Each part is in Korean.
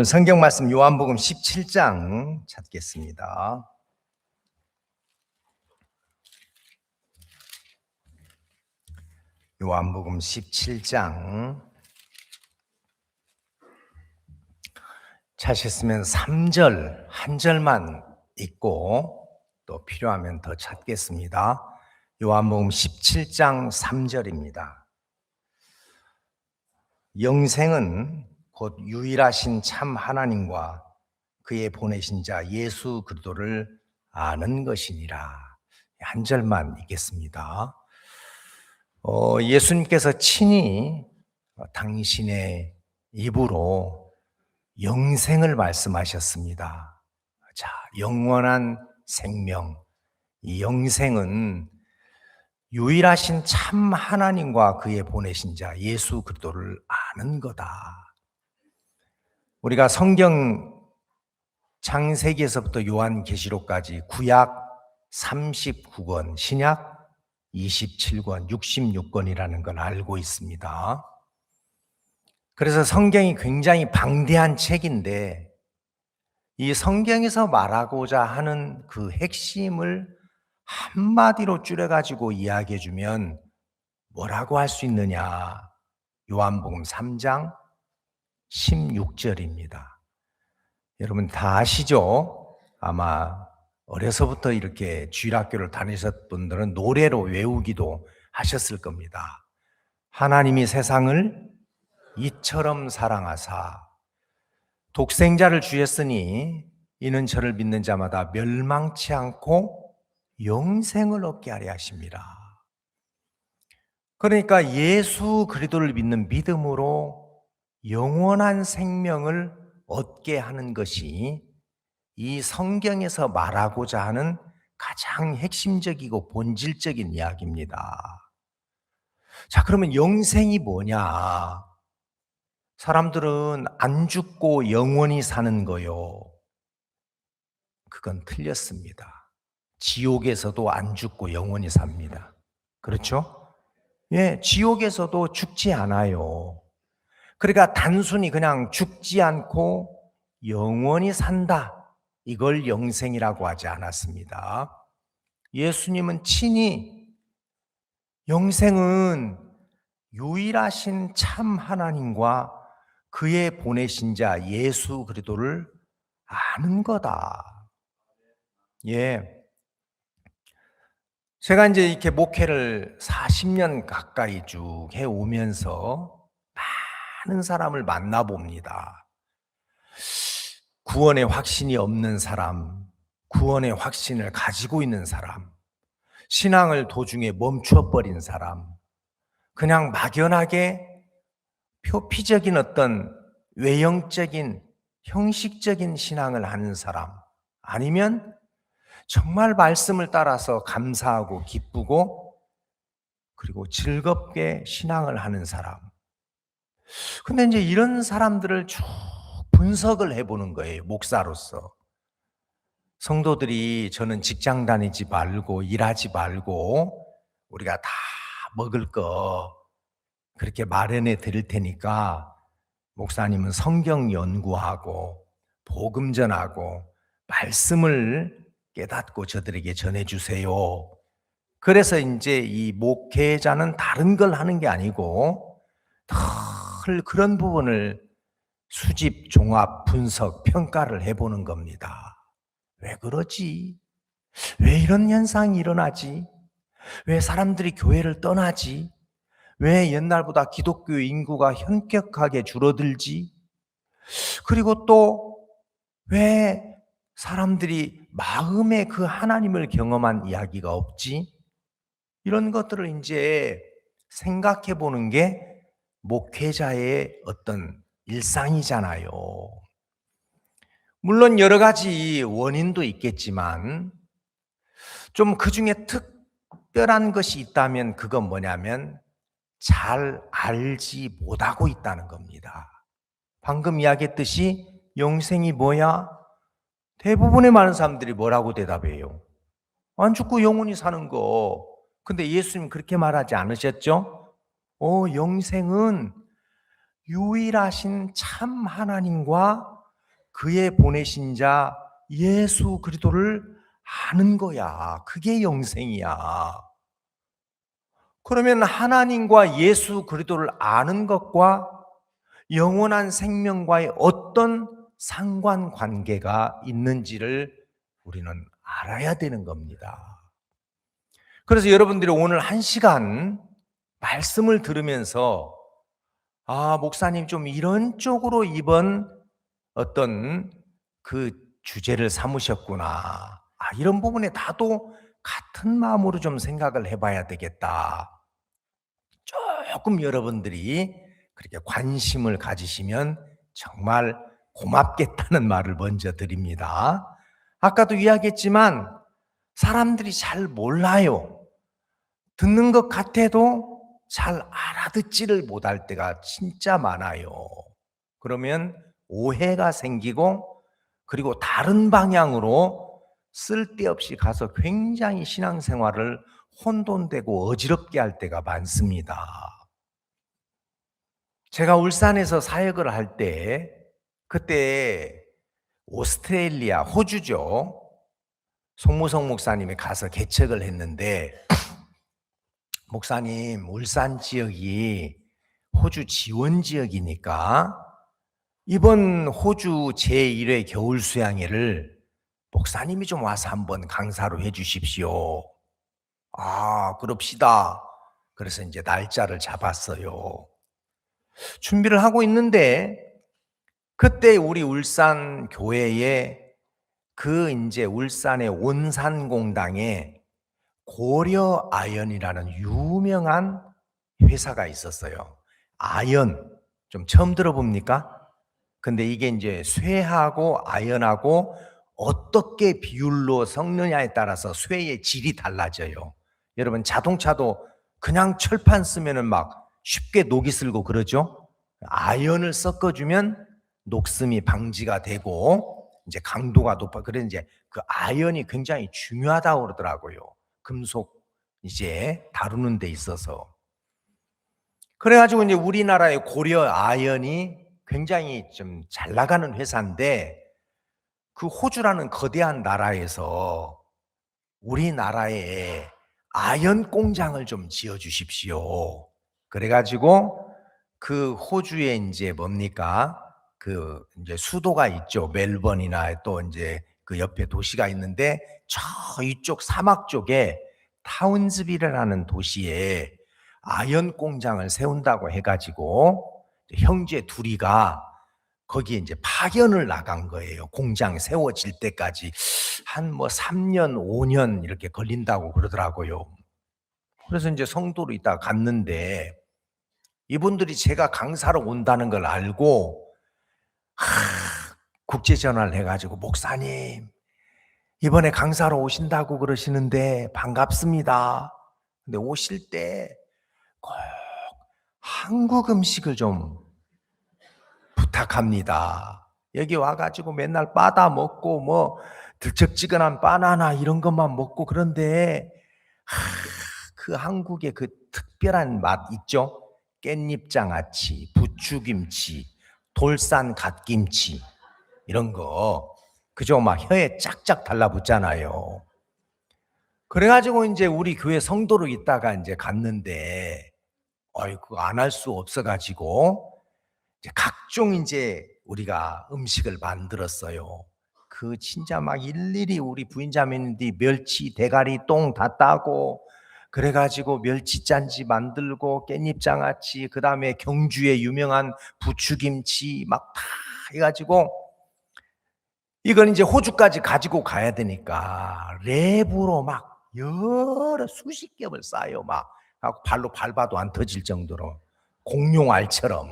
성경 말씀 요한복음 17장 찾겠습니다. 요한복음 17장 찾으셨으면 3절 한 절만 읽고 또 필요하면 더 찾겠습니다. 요한복음 17장 3절입니다. 영생은 곧 유일하신 참 하나님과 그의 보내신 자 예수 그리스도를 아는 것이니라. 한 절만 읽겠습니다. 예수님께서 친히 당신의 입으로 영생을 말씀하셨습니다. 자, 영원한 생명, 이 영생은 유일하신 참 하나님과 그의 보내신 자 예수 그리스도를 아는 거다. 우리가 성경 창세기에서부터 요한계시록까지 구약 39권, 신약 27권, 66권이라는 걸 알고 있습니다. 그래서 성경이 굉장히 방대한 책인데 이 성경에서 말하고자 하는 그 핵심을 한마디로 줄여가지고 이야기해 주면 뭐라고 할 수 있느냐? 요한복음 3장 16절입니다. 여러분 다 아시죠? 아마 어려서부터 이렇게 주일학교를 다니셨던 분들은 노래로 외우기도 하셨을 겁니다. 하나님이 세상을 이처럼 사랑하사 독생자를 주셨으니 이는 저를 믿는 자마다 멸망치 않고 영생을 얻게 하려 하심이라. 그러니까 예수 그리스도를 믿는 믿음으로 영원한 생명을 얻게 하는 것이 이 성경에서 말하고자 하는 가장 핵심적이고 본질적인 이야기입니다. 자, 그러면 영생이 뭐냐? 사람들은 안 죽고 영원히 사는 거요. 그건 틀렸습니다. 지옥에서도 안 죽고 영원히 삽니다. 그렇죠? 예, 지옥에서도 죽지 않아요. 그러니까 단순히 그냥 죽지 않고 영원히 산다. 이걸 영생이라고 하지 않았습니다. 예수님은 친히 영생은 유일하신 참 하나님과 그의 보내신 자 예수 그리스도를 아는 거다. 예. 제가 이제 이렇게 목회를 40년 가까이 쭉 해오면서 많은 사람을 만나봅니다. 구원의 확신이 없는 사람, 구원의 확신을 가지고 있는 사람, 신앙을 도중에 멈춰버린 사람, 그냥 막연하게 표피적인 어떤 외형적인 형식적인 신앙을 하는 사람, 아니면 정말 말씀을 따라서 감사하고 기쁘고 그리고 즐겁게 신앙을 하는 사람. 근데 이제 이런 사람들을 쭉 분석을 해보는 거예요, 목사로서. 성도들이 저는 직장 다니지 말고 일하지 말고 우리가 다 먹을 거 그렇게 마련해 드릴 테니까 목사님은 성경 연구하고 복음 전하고 말씀을 깨닫고 저들에게 전해주세요. 그래서 이제 이 목회자는 다른 걸 하는 게 아니고 늘 그런 부분을 수집, 종합, 분석, 평가를 해보는 겁니다. 왜 그러지? 왜 이런 현상이 일어나지? 왜 사람들이 교회를 떠나지? 왜 옛날보다 기독교 인구가 현격하게 줄어들지? 그리고 또 왜 사람들이 마음에 그 하나님을 경험한 이야기가 없지? 이런 것들을 이제 생각해 보는 게 목회자의 어떤 일상이잖아요. 물론 여러 가지 원인도 있겠지만 좀 그중에 특별한 것이 있다면 그건 뭐냐면 잘 알지 못하고 있다는 겁니다. 방금 이야기했듯이 영생이 뭐야? 대부분의 많은 사람들이 뭐라고 대답해요? 안 죽고 영원히 사는 거. 근데 예수님 그렇게 말하지 않으셨죠? 영생은 유일하신 참 하나님과 그의 보내신 자 예수 그리스도를 아는 거야. 그게 영생이야. 그러면 하나님과 예수 그리스도를 아는 것과 영원한 생명과의 어떤 상관관계가 있는지를 우리는 알아야 되는 겁니다. 그래서 여러분들이 오늘 1시간 말씀을 들으면서 목사님 좀 이런 쪽으로 이번 어떤 그 주제를 삼으셨구나. 이런 부분에 나도 같은 마음으로 좀 생각을 해봐야 되겠다. 조금 여러분들이 그렇게 관심을 가지시면 정말 고맙겠다는 말을 먼저 드립니다. 아까도 이야기했지만 사람들이 잘 몰라요. 듣는 것 같아도 잘 알아듣지를 못할 때가 진짜 많아요. 그러면 오해가 생기고 그리고 다른 방향으로 쓸데없이 가서 굉장히 신앙생활을 혼돈되고 어지럽게 할 때가 많습니다. 제가 울산에서 사역을 할 때 그때 오스트레일리아, 호주죠. 송무성 목사님이 가서 개척을 했는데 목사님, 울산 지역이 호주 지원 지역이니까 이번 호주 제1회 겨울 수양회를 목사님이 좀 와서 한번 강사로 해 주십시오. 그럽시다. 그래서 이제 날짜를 잡았어요. 준비를 하고 있는데 그때 우리 울산 교회에 이제 울산의 온산공당에 고려 아연이라는 유명한 회사가 있었어요. 아연, 좀 처음 들어봅니까? 근데 이게 이제 쇠하고 아연하고 어떻게 비율로 섞느냐에 따라서 쇠의 질이 달라져요. 여러분 자동차도 그냥 철판 쓰면은 막 쉽게 녹이 슬고 그러죠? 아연을 섞어주면 녹슴이 방지가 되고 이제 강도가 높아. 그래서 이제 그 아연이 굉장히 중요하다고 그러더라고요. 금속 이제 다루는 데 있어서. 그래가지고 이제 우리나라의 고려 아연이 굉장히 좀 잘 나가는 회사인데 그 호주라는 거대한 나라에서 우리나라에 아연 공장을 좀 지어 주십시오. 그래가지고 그 호주에 이제 뭡니까? 그 이제 수도가 있죠. 멜번이나 또 이제 그 옆에 도시가 있는데 저 이쪽 사막 쪽에 타운즈빌이라는 도시에 아연 공장을 세운다고 해가지고 형제 둘이가 거기에 이제 파견을 나간 거예요. 공장 세워질 때까지 한 3년, 5년 이렇게 걸린다고 그러더라고요. 그래서 이제 성도로 있다가 갔는데 이분들이 제가 강사로 온다는 걸 알고 국제 전화를 해가지고 목사님 이번에 강사로 오신다고 그러시는데 반갑습니다. 근데 오실 때 꼭 한국 음식을 좀 부탁합니다. 여기 와가지고 맨날 빠다 먹고 들쩍지근한 바나나 이런 것만 먹고 그런데 그 한국의 그 특별한 맛 있죠? 깻잎장아찌, 부추김치, 돌산 갓김치 이런 거 그죠? 막 혀에 짝짝 달라붙잖아요. 그래가지고 이제 우리 교회 성도로 있다가 이제 갔는데 그거 안 할 수 없어가지고 이제 각종 이제 우리가 음식을 만들었어요. 그 진짜 막 일일이 우리 부인자매님들이 멸치 대가리 똥 다 따고 그래가지고 멸치짠지 만들고 깻잎장아찌 그다음에 경주의 유명한 부추김치 막 다 해가지고 이건 이제 호주까지 가지고 가야 되니까 랩으로 막 여러 수십 겹을 쌓아요. 막 발로 밟아도 안 터질 정도로 공룡알처럼.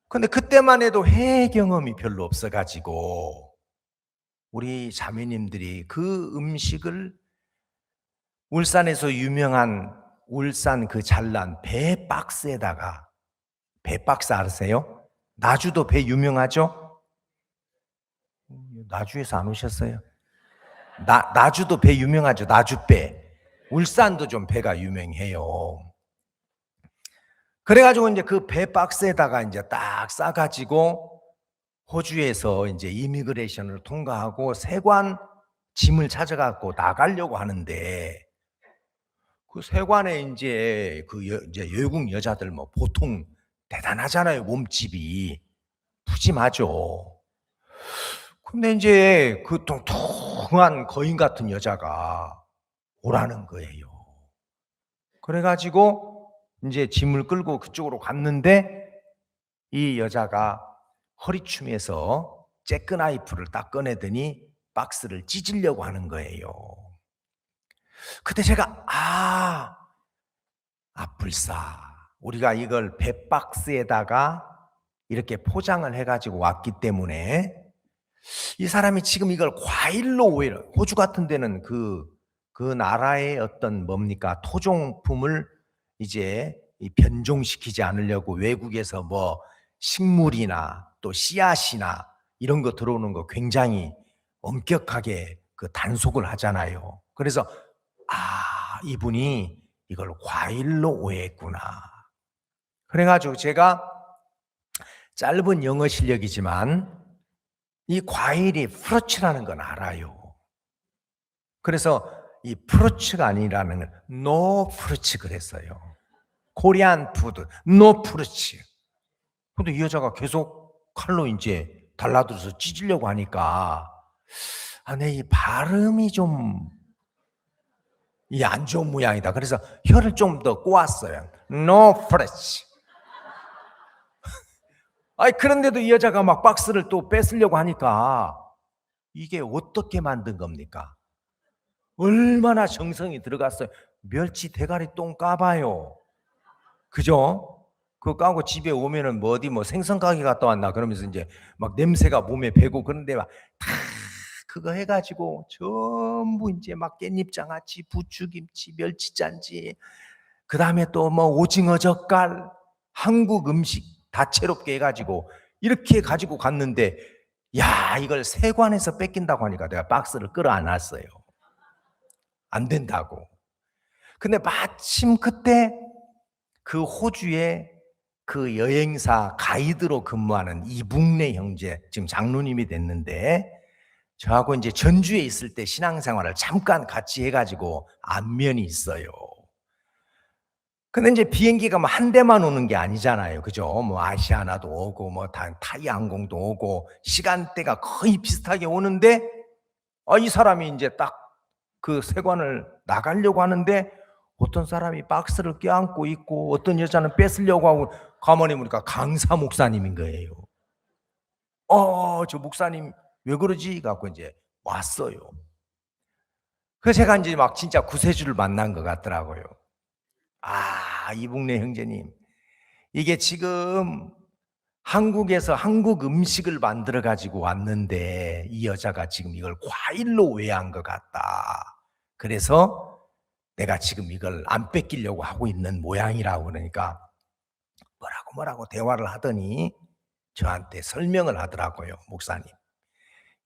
근데 그때만 해도 해외 경험이 별로 없어가지고 우리 자매님들이 그 음식을 울산에서 유명한 울산 그 잘난 배 박스에다가 배 박스 아세요? 나주도 배 유명하죠? 나주에서 안 오셨어요? 나주도 배 유명하죠. 나주배. 울산도 좀 배가 유명해요. 그래가지고 이제 그 배 박스에다가 이제 딱 싸가지고 호주에서 이제 이미그레이션을 통과하고 세관 짐을 찾아갖고 나가려고 하는데 그 세관에 이제 이제 외국 여자들 뭐 보통 대단하잖아요. 몸집이 푸짐하죠. 근데 이제 그 뚱뚱한 거인 같은 여자가 오라는 거예요. 그래 가지고 인제 짐을 끌고 그쪽으로 갔는데 이 여자가 허리춤에서 재크나이프를 딱 꺼내더니 박스를 찢으려고 하는 거예요. 그때 제가 불사. 우리가 이걸 배 박스에다가 이렇게 포장을 해 가지고 왔기 때문에 이 사람이 지금 이걸 과일로 오히려 호주 같은 데는 그 나라의 어떤 뭡니까? 토종품을 이제 이 변종시키지 않으려고 외국에서 뭐 식물이나 또 씨앗이나 이런 거 들어오는 거 굉장히 엄격하게 그 단속을 하잖아요. 그래서 이분이 이걸 과일로 오해했구나. 그래 가지고 제가 짧은 영어 실력이지만 이 과일이 프루츠라는 건 알아요. 그래서 이 프루츠가 아니라는 건 노 프루츠 그랬어요. 코리안 푸드 노 프루츠. 근데 이 여자가 계속 칼로 이제 달라들어서 찢으려고 하니까 내 이 발음이 좀 안 좋은 모양이다. 그래서 혀를 좀 더 꼬았어요. 노 프루츠. 그런데도 이 여자가 막 박스를 또 뺏으려고 하니까 이게 어떻게 만든 겁니까? 얼마나 정성이 들어갔어요. 멸치 대가리 똥 까봐요. 그죠? 그거 까고 집에 오면은 뭐 어디 뭐 생선 가게 갔다 왔나 그러면서 이제 막 냄새가 몸에 배고 그런데 막 다 그거 해가지고 전부 이제 막 깻잎장아찌, 부추김치, 멸치짠지, 그 다음에 또 뭐 오징어 젓갈, 한국 음식 다채롭게 해가지고 이렇게 가지고 갔는데 이걸 세관에서 뺏긴다고 하니까 내가 박스를 끌어안았어요. 안 된다고. 근데 마침 그때 그 호주의 그 여행사 가이드로 근무하는 이북래 형제, 지금 장로님이 됐는데 저하고 이제 전주에 있을 때 신앙생활을 잠깐 같이 해가지고 안면이 있어요. 근데 이제 비행기가 뭐 한 대만 오는 게 아니잖아요. 그죠? 뭐 아시아나도 오고 뭐 타이 항공도 오고 시간대가 거의 비슷하게 오는데 이 사람이 이제 딱 그 세관을 나가려고 하는데 어떤 사람이 박스를 껴안고 있고 어떤 여자는 뺏으려고 하고 가만히 보니까 강사 목사님인 거예요. 저 목사님 왜 그러지? 갖고 이제 왔어요. 그래서 제가 이제 막 진짜 구세주를 만난 것 같더라고요. 이북래 형제님. 이게 지금 한국에서 한국 음식을 만들어 가지고 왔는데 이 여자가 지금 이걸 과일로 오해한 것 같다. 그래서 내가 지금 이걸 안 뺏기려고 하고 있는 모양이라고 그러니까 뭐라고 대화를 하더니 저한테 설명을 하더라고요. 목사님.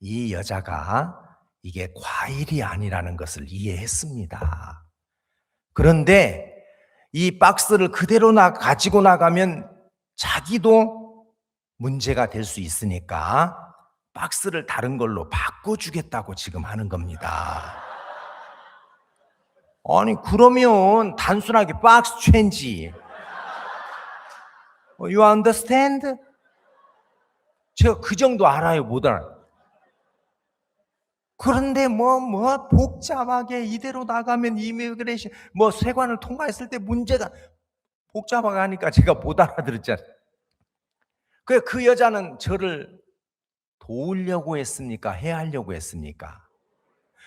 이 여자가 이게 과일이 아니라는 것을 이해했습니다. 그런데 이 박스를 그대로 가지고 나가면 자기도 문제가 될 수 있으니까 박스를 다른 걸로 바꿔주겠다고 지금 하는 겁니다. 그러면 단순하게 박스 체인지. You understand? 제가 그 정도 알아요, 못 알아요. 그런데 복잡하게 이대로 나가면 이미그레이션, 세관을 통과했을 때 문제가 복잡하게 하니까 제가 못 알아들었잖아요. 그 여자는 저를 도우려고 했습니까? 해하려고 했습니까?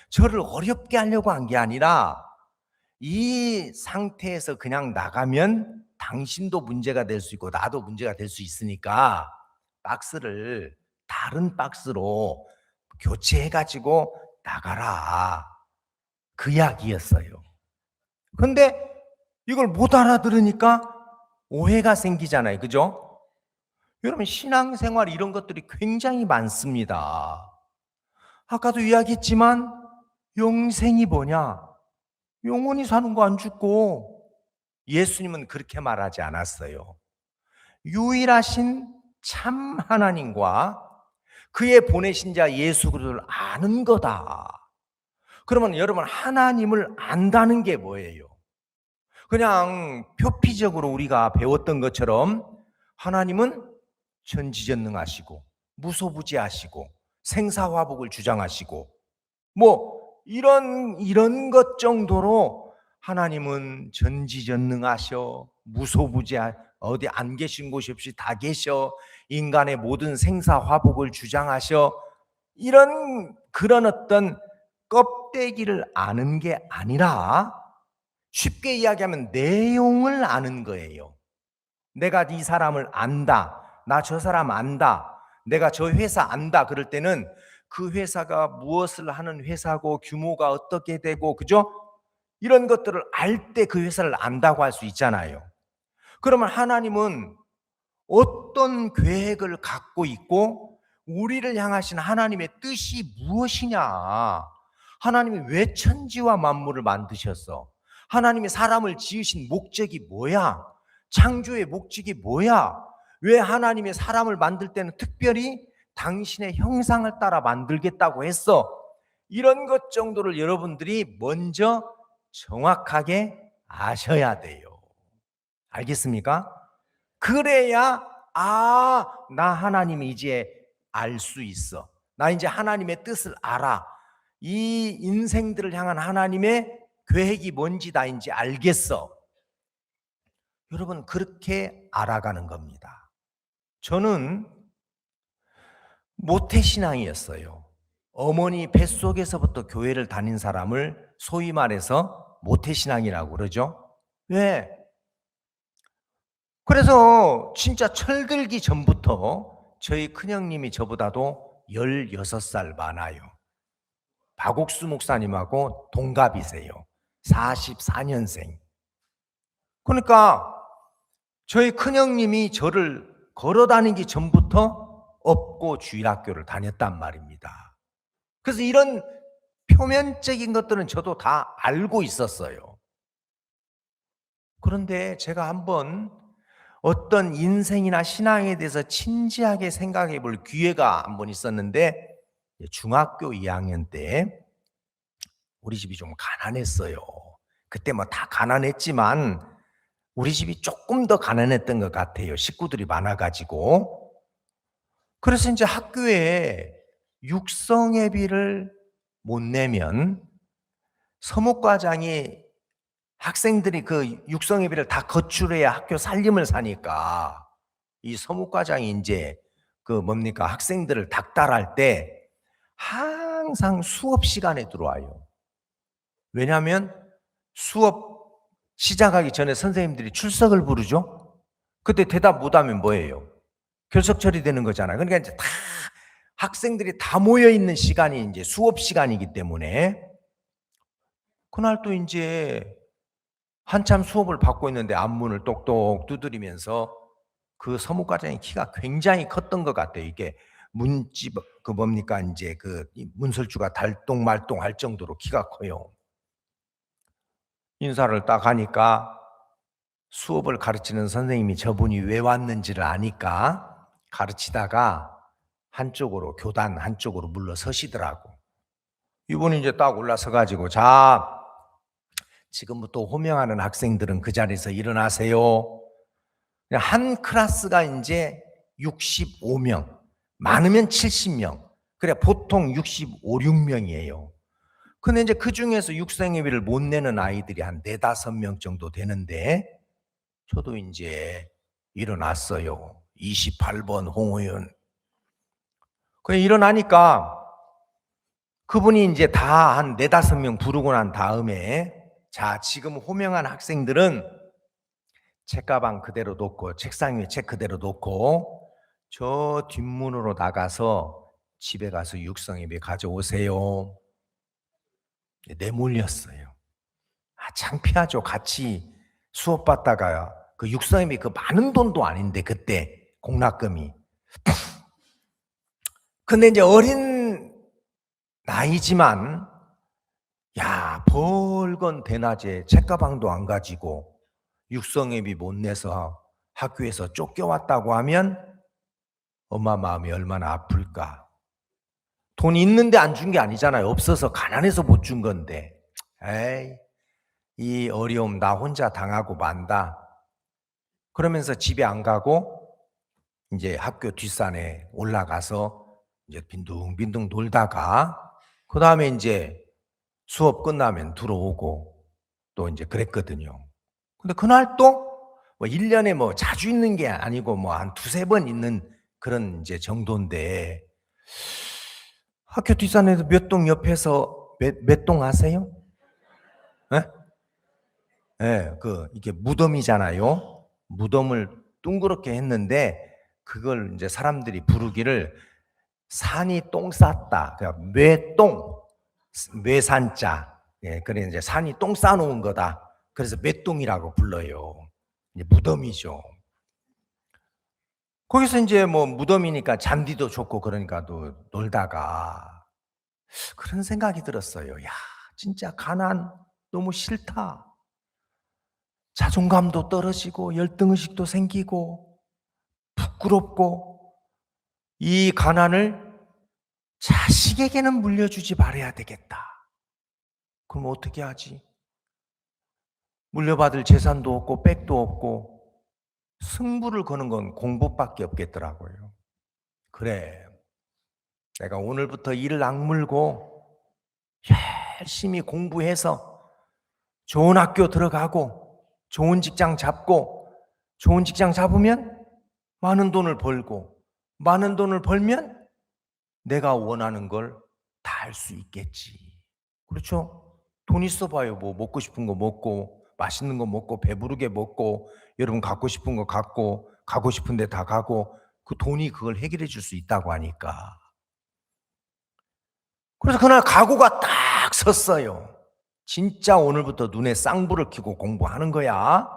저를 어렵게 하려고 한 게 아니라 이 상태에서 그냥 나가면 당신도 문제가 될 수 있고 나도 문제가 될 수 있으니까 박스를 다른 박스로 교체해가지고 나가라. 그 이야기였어요. 근데 이걸 못 알아들으니까 오해가 생기잖아요. 그죠? 여러분, 신앙생활 이런 것들이 굉장히 많습니다. 아까도 이야기했지만 영생이 뭐냐? 영원히 사는 거 안 죽고, 예수님은 그렇게 말하지 않았어요. 유일하신 참 하나님과 그의 보내신 자 예수 그리스도를 아는 거다. 그러면 여러분, 하나님을 안다는 게 뭐예요? 그냥 표피적으로 우리가 배웠던 것처럼 하나님은 전지전능하시고 무소부지하시고 생사화복을 주장하시고 뭐 이런 것 정도로 하나님은 전지전능하셔, 무소부지하, 어디 안 계신 곳이 없이 다 계셔, 인간의 모든 생사화복을 주장하셔, 이런 그런 어떤 껍데기를 아는 게 아니라 쉽게 이야기하면 내용을 아는 거예요. 내가 이 사람을 안다, 나 저 사람 안다, 내가 저 회사 안다 그럴 때는 그 회사가 무엇을 하는 회사고 규모가 어떻게 되고, 그죠? 이런 것들을 알 때 그 회사를 안다고 할 수 있잖아요. 그러면 하나님은 어떤 계획을 갖고 있고 우리를 향하신 하나님의 뜻이 무엇이냐? 하나님이 왜 천지와 만물을 만드셨어? 하나님이 사람을 지으신 목적이 뭐야? 창조의 목적이 뭐야? 왜 하나님의 사람을 만들 때는 특별히 당신의 형상을 따라 만들겠다고 했어? 이런 것 정도를 여러분들이 먼저 정확하게 아셔야 돼요. 알겠습니까? 그래야 나 하나님이 이제 알 수 있어. 나 이제 하나님의 뜻을 알아. 이 인생들을 향한 하나님의 계획이 뭔지 나 이제 알겠어. 여러분, 그렇게 알아가는 겁니다. 저는 모태신앙이었어요. 어머니 뱃속에서부터 교회를 다닌 사람을 소위 말해서 모태신앙이라고 그러죠. 왜? 그래서 진짜 철들기 전부터 저희 큰형님이 저보다도 16살 많아요. 박옥수 목사님하고 동갑이세요. 44년생. 그러니까 저희 큰형님이 저를 걸어다니기 전부터 업고 주일학교를 다녔단 말입니다. 그래서 이런 표면적인 것들은 저도 다 알고 있었어요. 그런데 제가 한번 어떤 인생이나 신앙에 대해서 진지하게 생각해 볼 기회가 한번 있었는데, 중학교 2학년 때 우리 집이 좀 가난했어요. 그때 뭐 다 가난했지만 우리 집이 조금 더 가난했던 것 같아요. 식구들이 많아가지고. 그래서 이제 학교에 육성회비를 못 내면 서목과장이 학생들이 그 육성회비를 다 거출해야 학교 살림을 사니까 이 서목과장이 이제 그 뭡니까, 학생들을 닥달할 때 항상 수업 시간에 들어와요. 왜냐하면 수업 시작하기 전에 선생님들이 출석을 부르죠. 그때 대답 못하면 뭐예요? 결석 처리되는 거잖아요. 그러니까 이제 다 학생들이 다 모여 있는 시간이 이제 수업 시간이기 때문에 그날 또 이제 한참 수업을 받고 있는데 앞문을 똑똑 두드리면서 그 서무과장의 키가 굉장히 컸던 것 같아요. 이게 문집 그 뭡니까 이제 그 문설주가 달동말동할 정도로 키가 커요. 인사를 딱 하니까 수업을 가르치는 선생님이 저분이 왜 왔는지를 아니까 가르치다가 한쪽으로, 교단 한쪽으로 물러서시더라고. 이분이 이제 딱 올라서 가지고, 자, 지금부터 호명하는 학생들은 그 자리에서 일어나세요. 한 클래스가 이제 65명, 많으면 70명. 그래, 보통 65, 6명이에요. 근데 이제 그 중에서 육성회비를 못 내는 아이들이 한 4, 5명 정도 되는데, 저도 이제 일어났어요. 28번 홍호연. 그래, 일어나니까 그분이 이제 다 한 4, 5명 부르고 난 다음에, 자, 지금 호명한 학생들은 책가방 그대로 놓고, 책상 위에 책 그대로 놓고 저 뒷문으로 나가서 집에 가서 육성예배 가져오세요. 내몰렸어요. 창피하죠. 같이 수업 받다가 그 육성예배 그 많은 돈도 아닌데 그때 공락금이. 근데 이제 어린 나이지만 야, 벌건 대낮에 책가방도 안 가지고 육성회비 못 내서 학교에서 쫓겨왔다고 하면 엄마 마음이 얼마나 아플까. 돈 있는데 안 준 게 아니잖아요. 없어서 가난해서 못 준 건데. 에이, 이 어려움 나 혼자 당하고 만다. 그러면서 집에 안 가고 이제 학교 뒷산에 올라가서 이제 빈둥빈둥 놀다가 그다음에 이제 수업 끝나면 들어오고 또 이제 그랬거든요. 근데 그날 또 뭐 1년에 뭐 자주 있는 게 아니고 뭐 한 두세 번 있는 그런 이제 정도인데 학교 뒷산에서 몇 동 옆에서 몇 동 아세요? 예? 예, 이게 무덤이잖아요. 무덤을 둥그렇게 했는데 그걸 이제 사람들이 부르기를 산이 똥 쌌다. 그러니까 뇌똥, 뇌산자. 예, 그래 이제 산이 똥 싸놓은 거다. 그래서 맷똥이라고 불러요. 이제 무덤이죠. 거기서 이제 뭐 무덤이니까 잔디도 좋고 그러니까 또 놀다가 그런 생각이 들었어요. 야, 진짜 가난 너무 싫다. 자존감도 떨어지고 열등의식도 생기고 부끄럽고 이 가난을 자식에게는 물려주지 말아야 되겠다. 그럼 어떻게 하지? 물려받을 재산도 없고 백도 없고 승부를 거는 건 공부밖에 없겠더라고요. 그래, 내가 오늘부터 이를 악물고 열심히 공부해서 좋은 학교 들어가고 좋은 직장 잡고 좋은 직장 잡으면 많은 돈을 벌고 많은 돈을 벌면 내가 원하는 걸 다 할 수 있겠지. 그렇죠? 돈 있어 봐요. 뭐 먹고 싶은 거 먹고 맛있는 거 먹고 배부르게 먹고 여러분 갖고 싶은 거 갖고 가고 싶은 데 다 가고 그 돈이 그걸 해결해 줄 수 있다고 하니까. 그래서 그날 각오가 딱 섰어요. 진짜 오늘부터 눈에 쌍불을 켜고 공부하는 거야.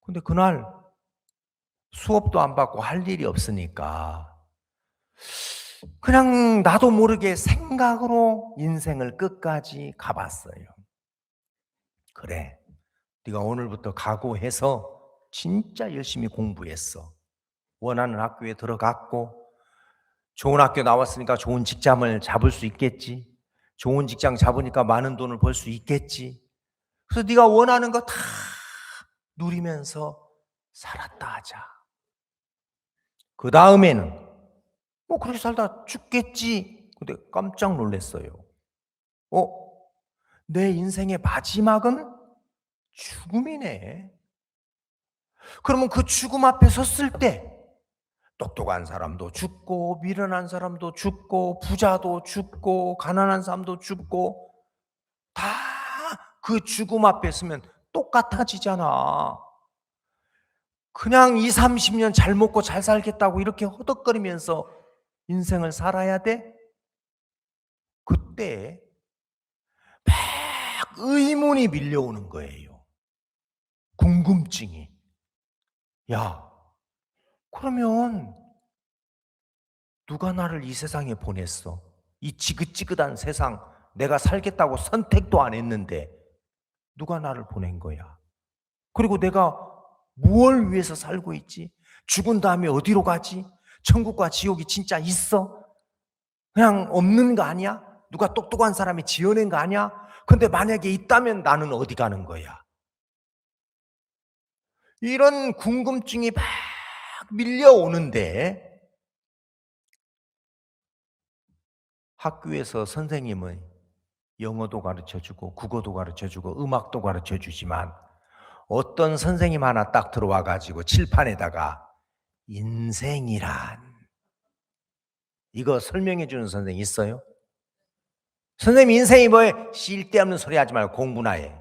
근데 그날 수업도 안 받고 할 일이 없으니까 그냥 나도 모르게 생각으로 인생을 끝까지 가봤어요. 그래, 네가 오늘부터 각오해서 진짜 열심히 공부했어. 원하는 학교에 들어갔고 좋은 학교 나왔으니까 좋은 직장을 잡을 수 있겠지. 좋은 직장 잡으니까 많은 돈을 벌 수 있겠지. 그래서 네가 원하는 거 다 누리면서 살았다 하자. 그 다음에는 뭐 그렇게 살다 죽겠지. 근데 깜짝 놀랐어요. 어? 내 인생의 마지막은 죽음이네. 그러면 그 죽음 앞에 섰을 때 똑똑한 사람도 죽고 미련한 사람도 죽고 부자도 죽고 가난한 사람도 죽고 다 그 죽음 앞에 서면 똑같아지잖아. 그냥 20, 30년 잘 먹고 잘 살겠다고 이렇게 허덕거리면서 인생을 살아야 돼? 그때 막 의문이 밀려오는 거예요. 궁금증이. 야, 그러면 누가 나를 이 세상에 보냈어? 이 지긋지긋한 세상 내가 살겠다고 선택도 안 했는데 누가 나를 보낸 거야? 그리고 내가 무엇을 위해서 살고 있지? 죽은 다음에 어디로 가지? 천국과 지옥이 진짜 있어? 그냥 없는 거 아니야? 누가 똑똑한 사람이 지어낸 거 아니야? 근데 만약에 있다면 나는 어디 가는 거야? 이런 궁금증이 막 밀려오는데 학교에서 선생님은 영어도 가르쳐주고 국어도 가르쳐주고 음악도 가르쳐주지만 어떤 선생님 하나 딱 들어와 가지고 칠판에다가 인생이란 이거 설명해 주는 선생님 있어요? 선생님 인생이 뭐예요? 쓸데없는 소리 하지 말고 공부나 해.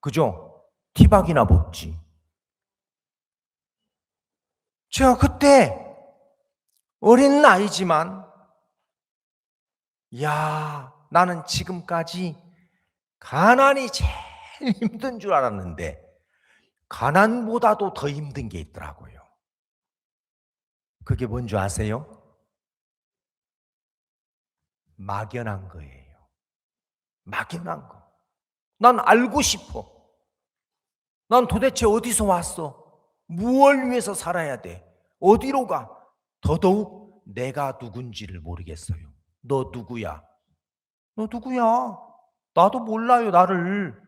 그죠? 티박이나 먹지. 제가 그때 어린 나이지만 야, 나는 지금까지 가난이 제일 힘든 줄 알았는데 가난보다도 더 힘든 게 있더라고요. 그게 뭔지 아세요? 막연한 거예요. 막연한 거. 난 알고 싶어. 난 도대체 어디서 왔어? 무엇을 위해서 살아야 돼? 어디로 가? 더더욱 내가 누군지를 모르겠어요. 너 누구야? 너 누구야? 나도 몰라요, 나를.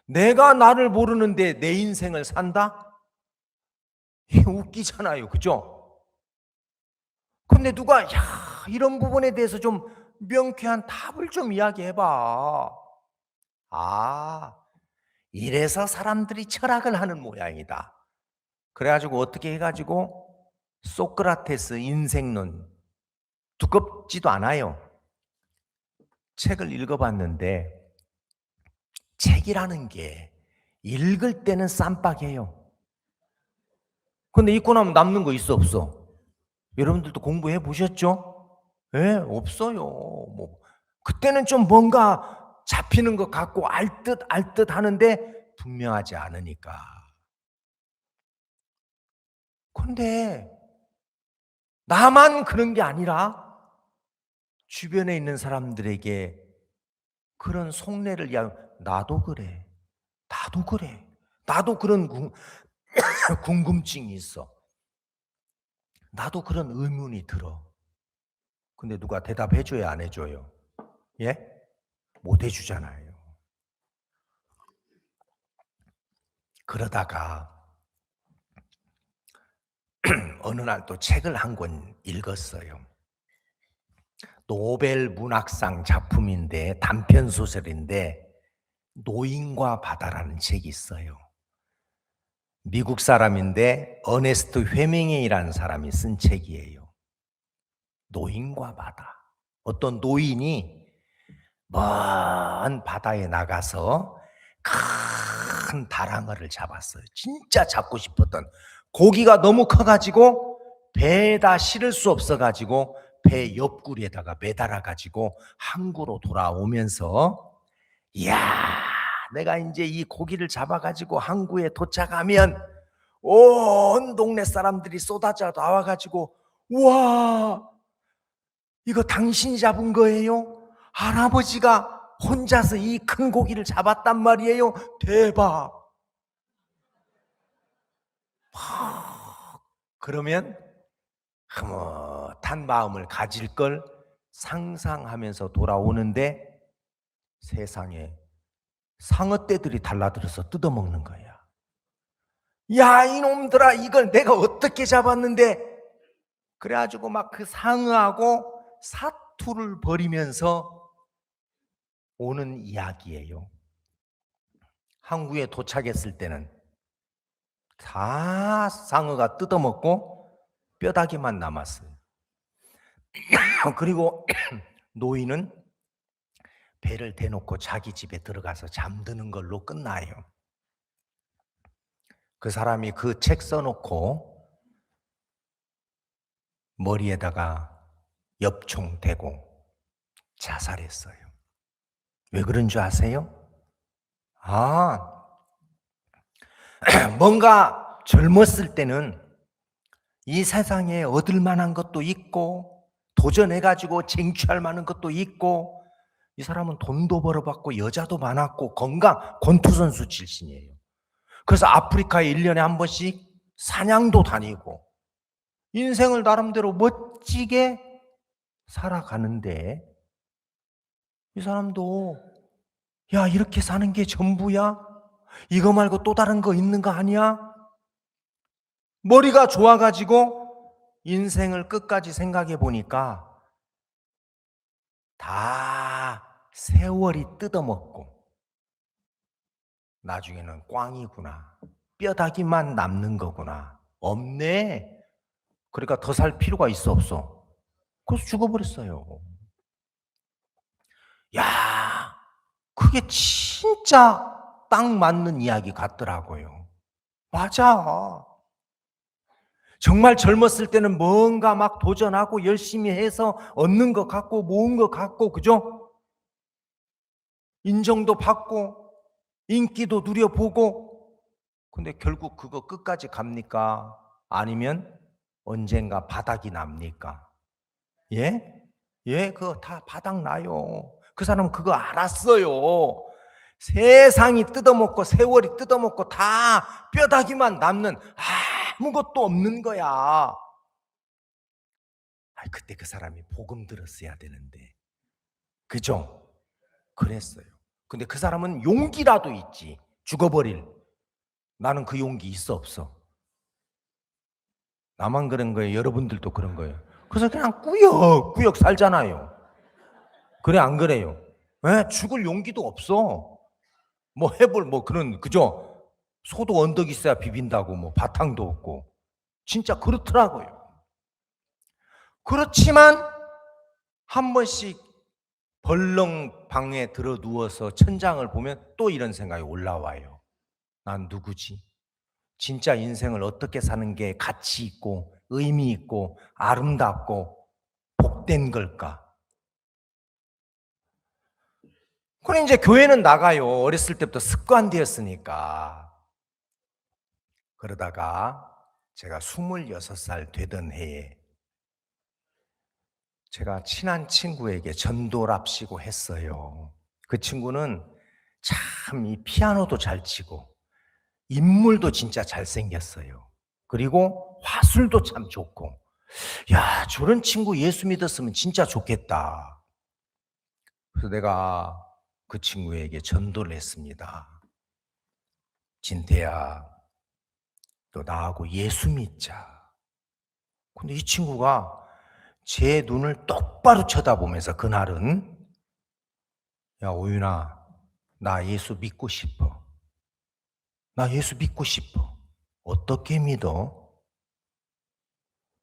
내가 나를 모르는데 내 인생을 산다? 이거 웃기잖아요. 그죠? 근데 누가, 야, 이런 부분에 대해서 좀 명쾌한 답을 좀 이야기해봐. 아, 이래서 사람들이 철학을 하는 모양이다. 그래가지고 어떻게 해가지고 소크라테스 인생론, 두껍지도 않아요. 책을 읽어봤는데 책이라는 게 읽을 때는 쌈박해요. 근데 읽고 나면 남는 거 있어 없어? 여러분들도 공부해 보셨죠? 예, 없어요. 뭐 그때는 좀 뭔가 잡히는 것 같고 알 듯 하는데 분명하지 않으니까. 근데 나만 그런 게 아니라 주변에 있는 사람들에게 그런 속내를 나도 그래. 나도 그래. 나도 그런 궁금증이 있어. 나도 그런 의문이 들어. 근데 누가 대답해 줘야 안 해줘요? 예? 못 해주잖아요. 그러다가 어느 날 또 책을 한 권 읽었어요. 노벨 문학상 작품인데 단편 소설인데 노인과 바다라는 책이 있어요. 미국 사람인데 어네스트 헤밍웨이라는 사람이 쓴 책이에요. 노인과 바다. 어떤 노인이 먼 바다에 나가서 큰 다랑어를 잡았어요. 진짜 잡고 싶었던. 고기가 너무 커가지고 배에다 실을 수 없어가지고 배 옆구리에다가 매달아가지고 항구로 돌아오면서, 이야, 내가 이제 이 고기를 잡아가지고 항구에 도착하면 온 동네 사람들이 쏟아져 나와가지고, 우와, 이거 당신이 잡은 거예요? 할아버지가 혼자서 이 큰 고기를 잡았단 말이에요? 대박. 그러면 흐뭇한 마음을 가질 걸 상상하면서 돌아오는데 세상에 상어떼들이 달라들어서 뜯어먹는 거야. 야, 이놈들아, 이걸 내가 어떻게 잡았는데. 그래가지고 막 그 상어하고 사투를 벌이면서 오는 이야기예요. 항구에 도착했을 때는 다 상어가 뜯어먹고 뼈다귀만 남았어요. 그리고 노인은 배를 대놓고 자기 집에 들어가서 잠드는 걸로 끝나요. 그 사람이 그 책 써놓고 머리에다가 엽총 대고 자살했어요. 왜 그런 줄 아세요? 뭔가 젊었을 때는 이 세상에 얻을 만한 것도 있고 도전해가지고 쟁취할 만한 것도 있고, 이 사람은 돈도 벌어봤고 여자도 많았고 권투선수 출신이에요. 그래서 아프리카에 1년에 한 번씩 사냥도 다니고 인생을 나름대로 멋지게 살아가는데, 이 사람도 야, 이렇게 사는 게 전부야? 이거 말고 또 다른 거 있는 거 아니야? 머리가 좋아가지고 인생을 끝까지 생각해 보니까 다 세월이 뜯어먹고 나중에는 꽝이구나. 뼈다귀만 남는 거구나. 없네. 그러니까 더 살 필요가 있어 없어? 그래서 죽어버렸어요. 야, 그게 진짜 딱 맞는 이야기 같더라고요. 맞아. 정말 젊었을 때는 뭔가 막 도전하고 열심히 해서 얻는 것 같고 모은 것 같고, 그죠? 인정도 받고 인기도 누려보고. 근데 결국 그거 끝까지 갑니까? 아니면 언젠가 바닥이 납니까? 예? 예, 그거 다 바닥 나요. 그 사람은 그거 알았어요. 세상이 뜯어먹고 세월이 뜯어먹고 다 뼈다귀만 남는 아무것도 없는 거야. 그때 그 사람이 복음 들었어야 되는데. 그죠? 그랬어요. 근데 그 사람은 용기라도 있지. 죽어버릴. 나는 그 용기 있어 없어? 나만 그런 거예요? 여러분들도 그런 거예요? 그래서 그냥 꾸역꾸역 살잖아요. 그래 안 그래요? 왜? 죽을 용기도 없어. 뭐 해볼 뭐 그런 그죠? 소도 언덕 있어야 비빈다고 뭐 바탕도 없고 진짜 그렇더라고요. 그렇지만 한 번씩 벌렁 방에 들어 누워서 천장을 보면 또 이런 생각이 올라와요. 난 누구지? 진짜 인생을 어떻게 사는 게 가치 있고 의미 있고 아름답고 복된 걸까? 그래 이제 교회는 나가요. 어렸을 때부터 습관되었으니까. 그러다가 제가 26살 되던 해에 제가 친한 친구에게 전도랍시고 했어요. 그 친구는 참 이 피아노도 잘 치고 인물도 진짜 잘생겼어요. 그리고 화술도 참 좋고 야 저런 친구 예수 믿었으면 진짜 좋겠다. 그래서 내가 그 친구에게 전도를 했습니다. 진태야 너 나하고 예수 믿자. 근데 이 친구가 제 눈을 똑바로 쳐다보면서 그날은 야 오윤아 나 예수 믿고 싶어. 나 예수 믿고 싶어. 어떻게 믿어?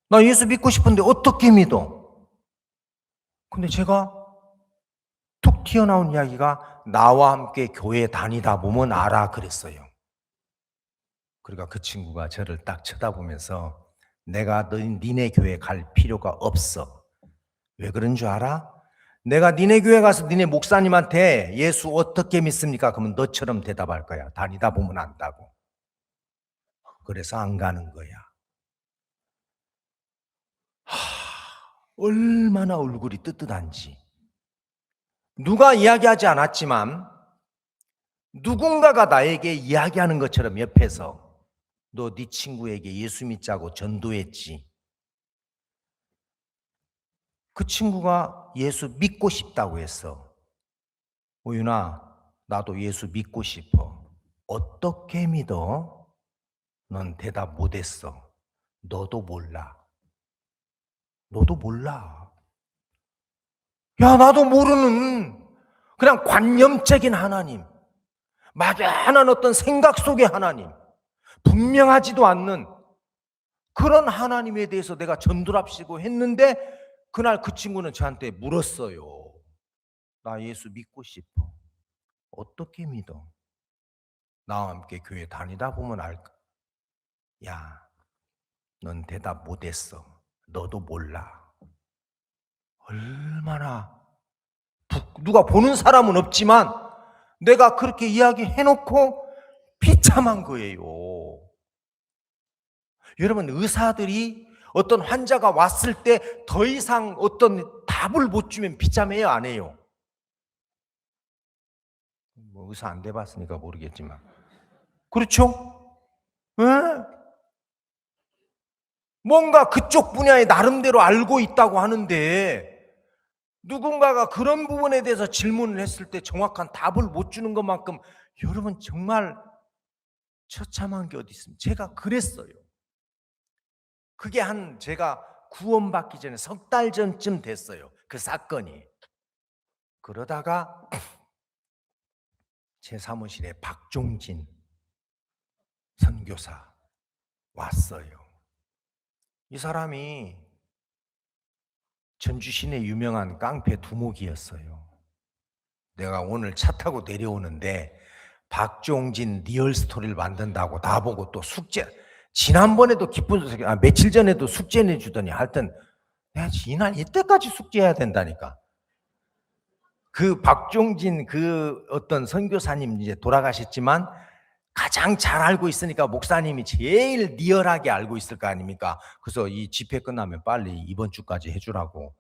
나 예수 믿고 싶은데 어떻게 믿어? 근데 제가 툭 튀어나온 이야기가 나와 함께 교회 다니다 보면 알아 그랬어요. 그러니까 그 친구가 저를 딱 쳐다보면서 내가 니네 교회 갈 필요가 없어. 왜 그런 줄 알아? 내가 니네 교회 가서 니네 목사님한테 예수 어떻게 믿습니까? 그러면 너처럼 대답할 거야. 다니다 보면 안다고. 그래서 안 가는 거야. 얼마나 얼굴이 뜨뜻한지. 누가 이야기하지 않았지만 누군가가 나에게 이야기하는 것처럼 옆에서 너 네 친구에게 예수 믿자고 전도했지. 그 친구가 예수 믿고 싶다고 했어. 오윤아, 나도 예수 믿고 싶어. 어떻게 믿어? 넌 대답 못했어. 너도 몰라. 너도 몰라. 야, 나도 모르는 그냥 관념적인 하나님. 막연한 어떤 생각 속의 하나님. 분명하지도 않는 그런 하나님에 대해서 내가 전도랍시고 했는데 그날 그 친구는 저한테 물었어요. 나 예수 믿고 싶어. 어떻게 믿어? 나와 함께 교회 다니다 보면 알까? 야, 넌 대답 못했어. 너도 몰라. 얼마나 누가 보는 사람은 없지만 내가 그렇게 이야기해놓고 비참한 거예요. 여러분 의사들이 어떤 환자가 왔을 때 더 이상 어떤 답을 못 주면 비참해요 안 해요? 뭐 의사 안 돼봤으니까 모르겠지만 그렇죠? 네? 뭔가 그쪽 분야에 나름대로 알고 있다고 하는데 누군가가 그런 부분에 대해서 질문을 했을 때 정확한 답을 못 주는 것만큼 여러분 정말 처참한 게 어디 있습니까? 제가 그랬어요. 그게 제가 구원받기 전에 석 달 전쯤 됐어요. 그 사건이. 그러다가 제 사무실에 박종진 선교사 왔어요. 이 사람이 전주 시내 유명한 깡패 두목이었어요. 내가 오늘 차 타고 내려오는데 박종진 리얼 스토리를 만든다고 나보고 또 숙제 지난번에도 며칠 전에도 숙제 내주더니 하여튼 내가 이날 이때까지 숙제해야 된다니까. 그 박종진 그 어떤 선교사님 이제 돌아가셨지만 가장 잘 알고 있으니까 목사님이 제일 리얼하게 알고 있을 거 아닙니까? 그래서 이 집회 끝나면 빨리 이번 주까지 해주라고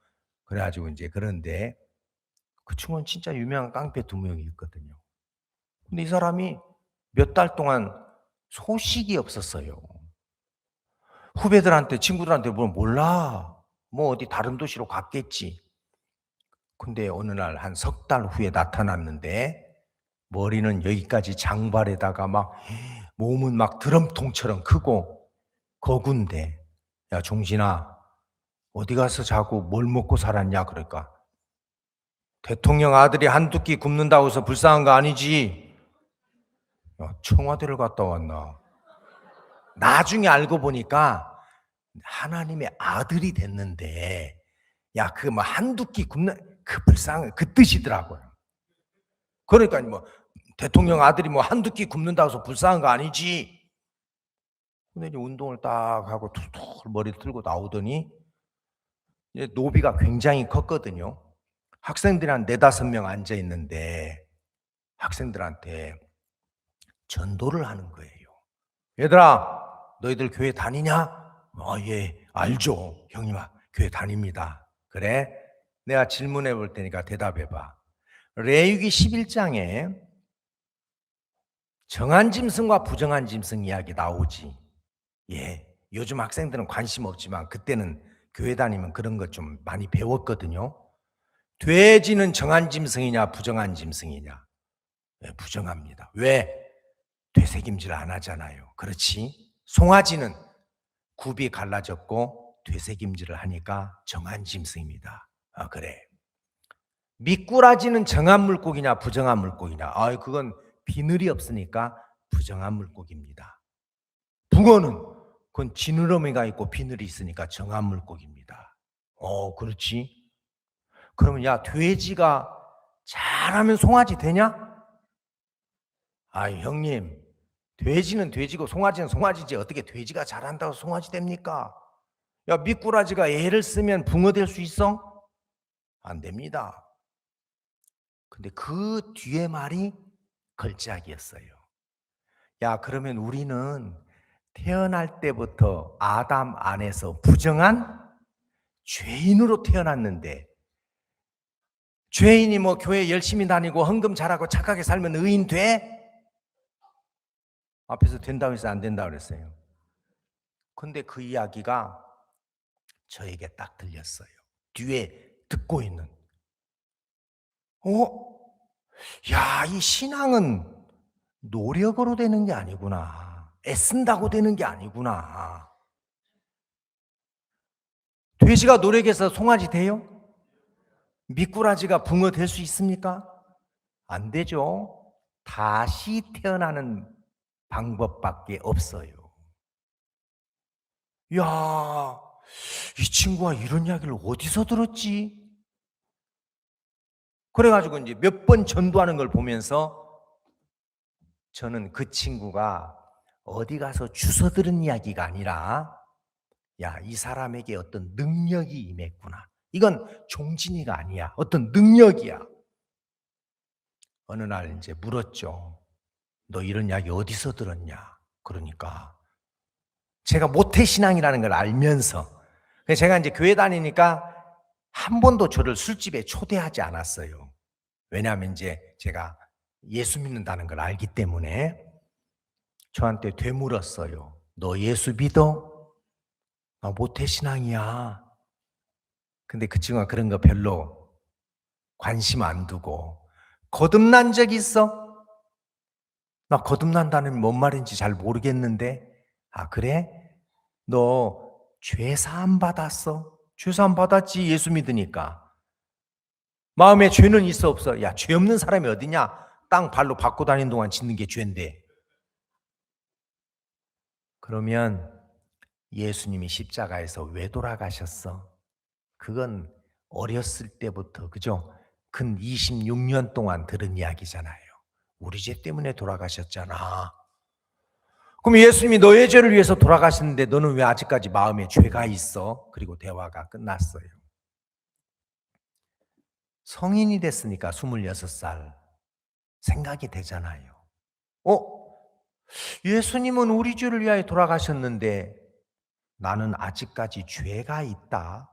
그래가지고 이제 그런데 그 친구는 진짜 유명한 깡패 두 명이 있거든요. 근데 이 사람이 몇 달 동안 소식이 없었어요. 후배들한테 친구들한테 뭘 몰라. 뭐 어디 다른 도시로 갔겠지. 근데 어느 날 한 석 달 후에 나타났는데 머리는 여기까지 장발에다가 막 몸은 막 드럼통처럼 크고 거군데, 야 종신아 어디 가서 자고 뭘 먹고 살았냐 그러니까, 대통령 아들이 한두 끼 굶는다고 해서 불쌍한 거 아니지. 야, 청와대를 갔다 왔나. 나중에 알고 보니까 하나님의 아들이 됐는데, 야 그 뭐 한두 끼 굶는 그 불쌍한 그 뜻이더라고요. 그러니까 뭐 대통령 아들이 뭐 한두 끼 굶는다고 해서 불쌍한 거 아니지. 근데 이제 운동을 딱 하고 툭툭 머리 들고 나오더니 이제 노비가 굉장히 컸거든요. 학생들이 한 4-5명 앉아 있는데 학생들한테 전도를 하는 거예요. 얘들아, 너희들 교회 다니냐? 예, 알죠. 형님아, 교회 다닙니다. 그래? 내가 질문해 볼 테니까 대답해 봐. 레위기 11장에 정한 짐승과 부정한 짐승 이야기 나오지. 예, 요즘 학생들은 관심 없지만 그때는 교회 다니면 그런 것 좀 많이 배웠거든요. 돼지는 정한 짐승이냐 부정한 짐승이냐? 네, 부정합니다. 왜? 되새김질 안 하잖아요. 그렇지? 송아지는 굽이 갈라졌고 되새김질을 하니까 정한 짐승입니다. 그래. 미꾸라지는 정한 물고기냐 부정한 물고기냐? 그건 비늘이 없으니까 부정한 물고기입니다. 붕어는 그건 지느러미가 있고 비늘이 있으니까 정한 물고기입니다. 그렇지? 그러면 야 돼지가 잘하면 송아지 되냐? 형님, 돼지는 돼지고 송아지는 송아지지 어떻게 돼지가 잘한다고 송아지 됩니까? 야 미꾸라지가 애를 쓰면 붕어 될 수 있어? 안 됩니다. 근데 그 뒤에 말이 걸작이었어요. 야 그러면 우리는 태어날 때부터 아담 안에서 부정한 죄인으로 태어났는데, 죄인이 뭐 교회 열심히 다니고 헌금 잘하고 착하게 살면 의인 돼? 앞에서 된다고 해서 안 된다고 그랬어요. 근데 그 이야기가 저에게 딱 들렸어요. 뒤에 듣고 있는. 야, 이 신앙은 노력으로 되는 게 아니구나. 애쓴다고 되는 게 아니구나. 돼지가 노력해서 송아지 돼요? 미꾸라지가 붕어 될 수 있습니까? 안 되죠. 다시 태어나는 방법밖에 없어요. 야, 이 친구가 이런 이야기를 어디서 들었지? 그래가지고 이제 몇 번 전도하는 걸 보면서 저는 그 친구가 어디 가서 주워 들은 이야기가 아니라, 야, 이 사람에게 어떤 능력이 임했구나. 이건 종진이가 아니야. 어떤 능력이야. 어느 날 이제 물었죠. 너 이런 이야기 어디서 들었냐? 그러니까 제가 모태신앙이라는 걸 알면서, 제가 이제 교회 다니니까 한 번도 저를 술집에 초대하지 않았어요. 왜냐하면 이제 제가 예수 믿는다는 걸 알기 때문에 저한테 되물었어요. 너 예수 믿어? 나 모태신앙이야. 근데 그 친구가 그런 거 별로 관심 안 두고, 거듭난 적 있어? 나 거듭난다는 뭔 말인지 잘 모르겠는데. 그래? 너 죄사함 받았어? 죄사함 받았지, 예수 믿으니까. 마음에 죄는 있어 없어? 야, 죄 없는 사람이 어디냐? 땅 발로 밟고 다니는 동안 짓는 게 죄인데. 그러면 예수님이 십자가에서 왜 돌아가셨어? 그건 어렸을 때부터, 그죠? 근 26년 동안 들은 이야기잖아요. 우리 죄 때문에 돌아가셨잖아. 그럼 예수님이 너의 죄를 위해서 돌아가시는데 너는 왜 아직까지 마음에 죄가 있어? 그리고 대화가 끝났어요. 성인이 됐으니까 26살 생각이 되잖아요. 예수님은 우리 죄를 위하여 돌아가셨는데 나는 아직까지 죄가 있다.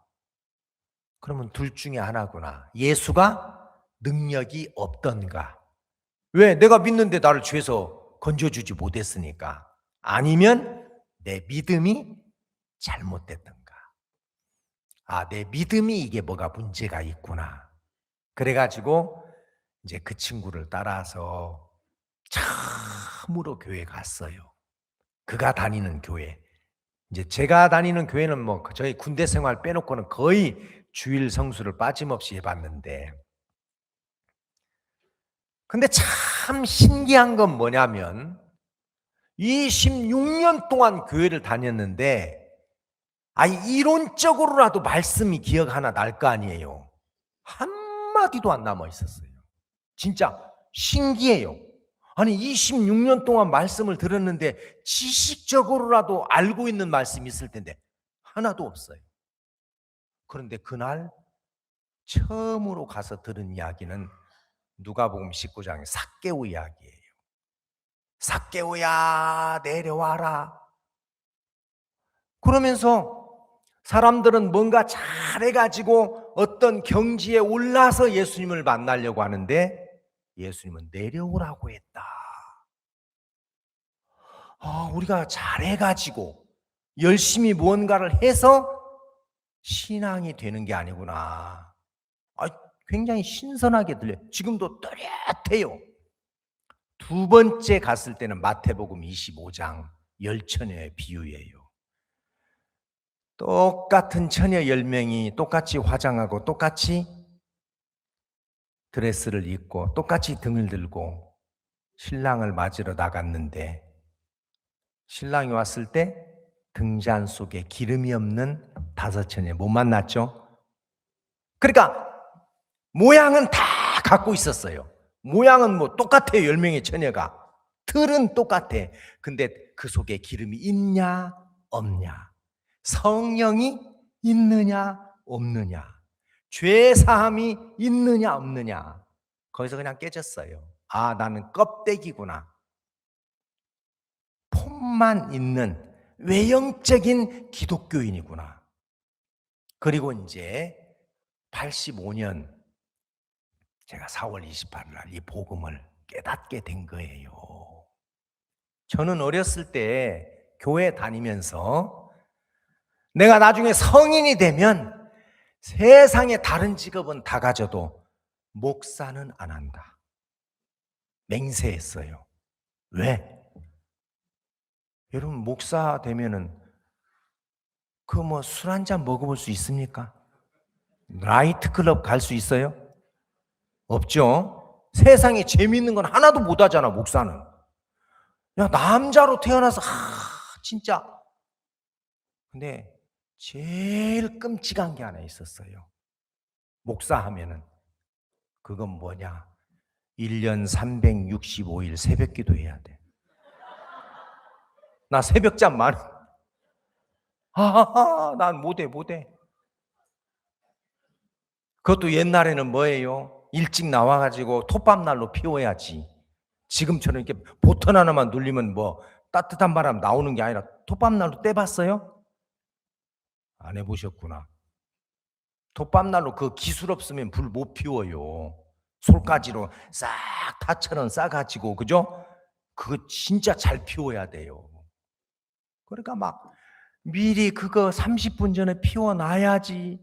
그러면 둘 중에 하나구나. 예수가 능력이 없던가. 왜? 내가 믿는데 나를 죄에서 건져주지 못했으니까. 아니면 내 믿음이 잘못됐던가. 아, 내 믿음이 이게 뭐가 문제가 있구나. 그래가지고 이제 그 친구를 따라서 참으로 교회 갔어요. 그가 다니는 교회. 이제 제가 다니는 교회는 뭐 저희 군대 생활 빼놓고는 거의 주일 성수를 빠짐없이 해봤는데, 근데 참 신기한 건 뭐냐면 26년 동안 교회를 다녔는데, 이론적으로라도 말씀이 기억 하나 날 거 아니에요. 한마디도 안 남아 있었어요. 진짜 신기해요. 아니 26년 동안 말씀을 들었는데 지식적으로라도 알고 있는 말씀이 있을 텐데 하나도 없어요. 그런데 그날 처음으로 가서 들은 이야기는 누가복음 19장의 삭개오 이야기예요. 삭개오야 내려와라. 그러면서 사람들은 뭔가 잘해가지고 어떤 경지에 올라서 예수님을 만나려고 하는데 예수님은 내려오라고 했다. 우리가 잘해가지고 열심히 무언가를 해서 신앙이 되는 게 아니구나. 굉장히 신선하게 들려요. 지금도 또렷해요. 두 번째 갔을 때는 마태복음 25장 열처녀의 비유예요. 똑같은 처녀 10명이 똑같이 화장하고 똑같이 드레스를 입고 똑같이 등을 들고 신랑을 맞으러 나갔는데 신랑이 왔을 때 등잔 속에 기름이 없는 5처녀 못 만났죠? 그러니까 모양은 다 갖고 있었어요. 모양은 뭐 똑같아요. 10명의 처녀가. 틀은 똑같아. 근데 그 속에 기름이 있냐 없냐, 성령이 있느냐 없느냐, 죄사함이 있느냐 없느냐, 거기서 그냥 깨졌어요. 나는 껍데기구나. 폼만 있는 외형적인 기독교인이구나. 그리고 이제 85년 제가 4월 28일 날 이 복음을 깨닫게 된 거예요. 저는 어렸을 때 교회 다니면서 내가 나중에 성인이 되면 세상에 다른 직업은 다 가져도 목사는 안 한다. 맹세했어요. 왜? 여러분 목사 되면은 술 한 잔 먹어볼 수 있습니까? 나이트클럽 갈 수 있어요? 없죠. 세상에 재미있는 건 하나도 못 하잖아. 목사는. 야, 남자로 태어나서 진짜. 근데 제일 끔찍한 게 하나 있었어요. 목사 하면은 그건 뭐냐? 1년 365일 새벽 기도해야 돼. 나 새벽잠 많이. 난 못해. 그것도 옛날에는 뭐예요? 일찍 나와가지고 톱밥난로 피워야지. 지금처럼 이렇게 보턴 하나만 눌리면 뭐 따뜻한 바람 나오는 게 아니라 톱밥난로 떼봤어요? 안 해보셨구나. 톱밥난로 그 기술 없으면 불 못 피워요. 솔가지로 싹 타처럼 싸가지고, 그죠? 그거 진짜 잘 피워야 돼요. 그러니까 막 미리 그거 30분 전에 피워놔야지.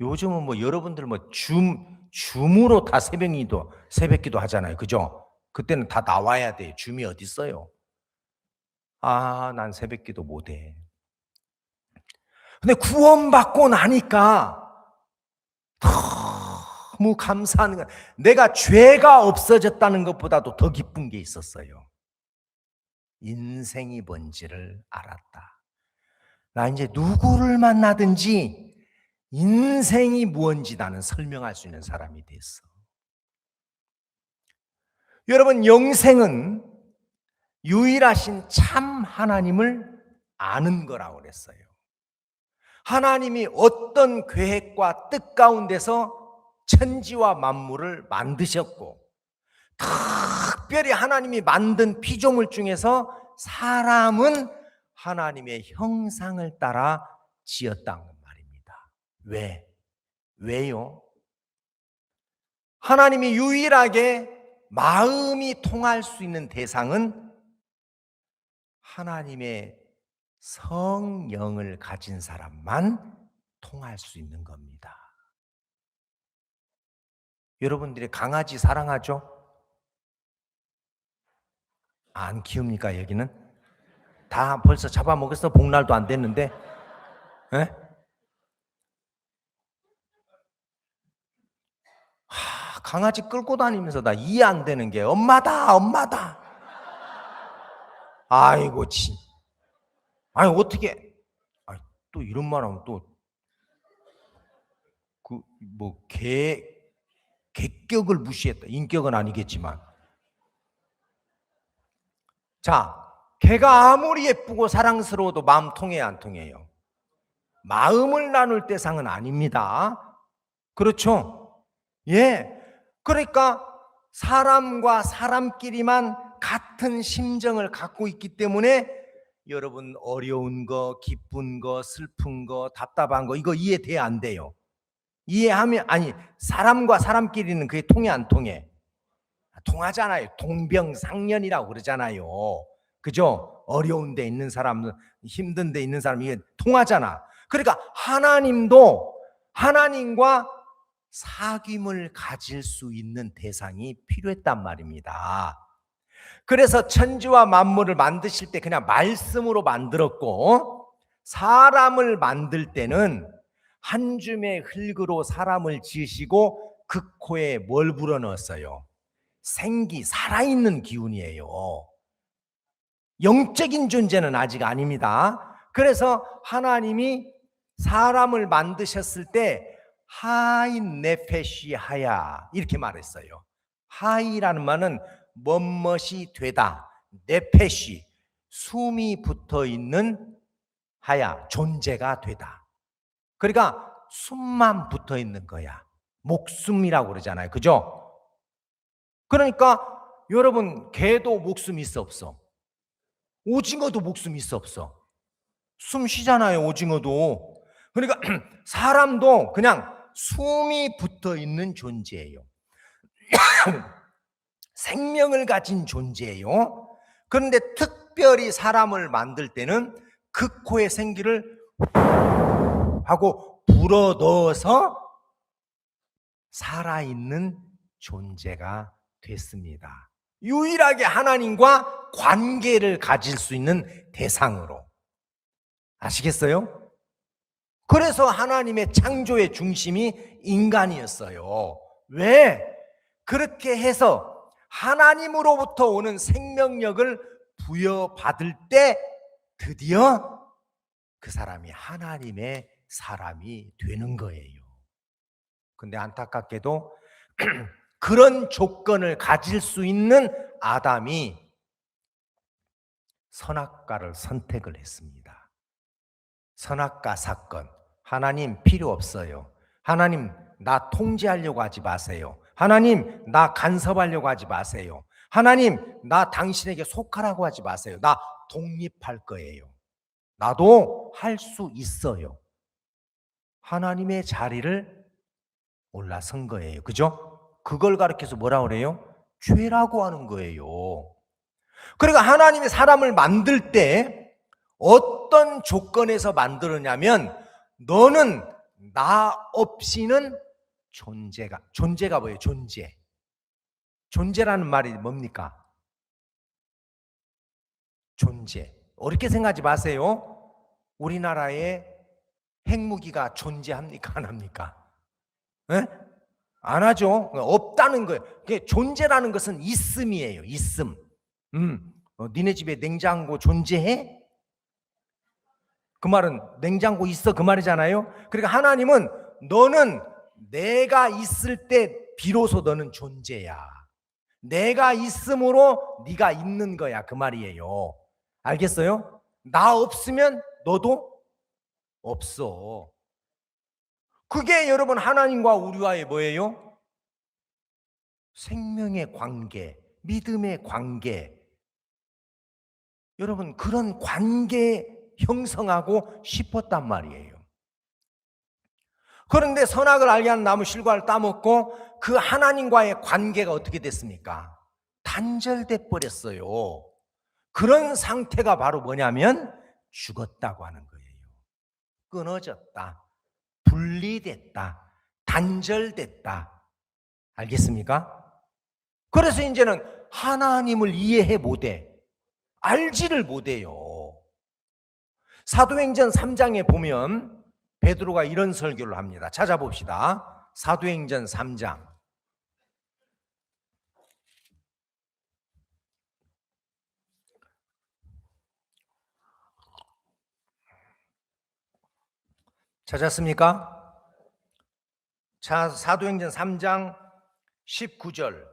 요즘은 뭐 여러분들 뭐 줌으로 다 새벽기도 하잖아요. 그죠? 그때는 다 나와야 돼. 줌이 어디 있어요? 난 새벽기도 못해. 근데 구원받고 나니까 너무 감사한 건 내가 죄가 없어졌다는 것보다도 더 기쁜 게 있었어요. 인생이 뭔지를 알았다. 나 이제 누구를 만나든지 인생이 무엇인지 나는 설명할 수 있는 사람이 됐어. 여러분, 영생은 유일하신 참 하나님을 아는 거라고 그랬어요. 하나님이 어떤 계획과 뜻 가운데서 천지와 만물을 만드셨고, 특별히 하나님이 만든 피조물 중에서 사람은 하나님의 형상을 따라 지었다는 말입니다. 왜요? 하나님이 유일하게 마음이 통할 수 있는 대상은 하나님의 성령을 가진 사람만 통할 수 있는 겁니다. 여러분들이 강아지 사랑하죠? 안 키웁니까, 여기는? 다 벌써 잡아먹었어. 복날도 안 됐는데. 예? 강아지 끌고 다니면서 나 이해 안 되는 게 엄마다, 엄마다. 아이고, 진. 아니, 어떻게. 아니, 또 이런 말 하면 또, 개격을 무시했다. 인격은 아니겠지만. 자, 개가 아무리 예쁘고 사랑스러워도 마음 통해야 안 통해요? 마음을 나눌 대상은 아닙니다. 그렇죠? 예. 그러니까 사람과 사람끼리만 같은 심정을 갖고 있기 때문에 여러분 어려운 거, 기쁜 거, 슬픈 거, 답답한 거 이거 이해돼 안 돼요? 이해하면 아니 사람과 사람끼리는 그게 통해 안 통해? 통하잖아요. 동병상련이라고 그러잖아요. 그죠? 어려운 데 있는 사람, 힘든 데 있는 사람 이게 통하잖아. 그러니까 하나님도 하나님과 사귐을 가질 수 있는 대상이 필요했단 말입니다. 그래서 천지와 만물을 만드실 때 그냥 말씀으로 만들었고 사람을 만들 때는 한 줌의 흙으로 사람을 지으시고 그 코에 뭘 불어넣었어요? 생기, 살아있는 기운이에요. 영적인 존재는 아직 아닙니다. 그래서 하나님이 사람을 만드셨을 때 하인 네페시 하야 이렇게 말했어요. 하이라는 말은 멋멋이 되다. 네페시 숨이 붙어 있는 하야 존재가 되다. 그러니까 숨만 붙어 있는 거야. 목숨이라고 그러잖아요. 그죠? 그러니까 여러분 개도 목숨 있어 없어? 오징어도 목숨 있어 없어? 숨 쉬잖아요. 오징어도. 그러니까 사람도 그냥 숨이 붙어 있는 존재예요. 생명을 가진 존재예요. 그런데 특별히 사람을 만들 때는 그 코에 생기를 하고 불어넣어서 살아있는 존재가 됐습니다. 유일하게 하나님과 관계를 가질 수 있는 대상으로. 아시겠어요? 그래서 하나님의 창조의 중심이 인간이었어요. 왜? 그렇게 해서 하나님으로부터 오는 생명력을 부여받을 때 드디어 그 사람이 하나님의 사람이 되는 거예요. 근데 안타깝게도 그런 조건을 가질 수 있는 아담이 선악과를 선택을 했습니다. 선악과 사건. 하나님 필요 없어요. 하나님 나 통제하려고 하지 마세요. 하나님 나 간섭하려고 하지 마세요. 하나님 나 당신에게 속하라고 하지 마세요. 나 독립할 거예요. 나도 할 수 있어요. 하나님의 자리를 올라선 거예요. 그죠? 그걸 가르쳐서 뭐라 그래요? 죄라고 하는 거예요. 그러니까 하나님이 사람을 만들 때 어떤 조건에서 만들었냐면 너는 나 없이는 존재가 뭐예요? 존재라는 말이 뭡니까? 존재. 어렵게 생각하지 마세요. 우리나라에 핵무기가 존재합니까? 안 합니까? 네? 안 하죠. 없다는 거예요. 존재라는 것은 있음이에요. 있음. 니네 집에 냉장고 존재해? 그 말은 냉장고 있어 그 말이잖아요. 그러니까 하나님은 너는 내가 있을 때 비로소 너는 존재야. 내가 있음으로 네가 있는 거야 그 말이에요. 알겠어요? 나 없으면 너도 없어. 그게 여러분 하나님과 우리와의 뭐예요? 생명의 관계, 믿음의 관계. 여러분 그런 관계 형성하고 싶었단 말이에요. 그런데 선악을 알게 하는 나무 실과를 따먹고 그 하나님과의 관계가 어떻게 됐습니까? 단절돼 버렸어요. 그런 상태가 바로 뭐냐면 죽었다고 하는 거예요. 끊어졌다. 분리됐다, 단절됐다. 알겠습니까? 그래서 이제는 하나님을 이해해 못해. 알지를 못해요. 사도행전 3장에 보면 베드로가 이런 설교를 합니다. 찾아봅시다. 사도행전 3장. 찾았습니까? 자, 사도행전 3장 19절.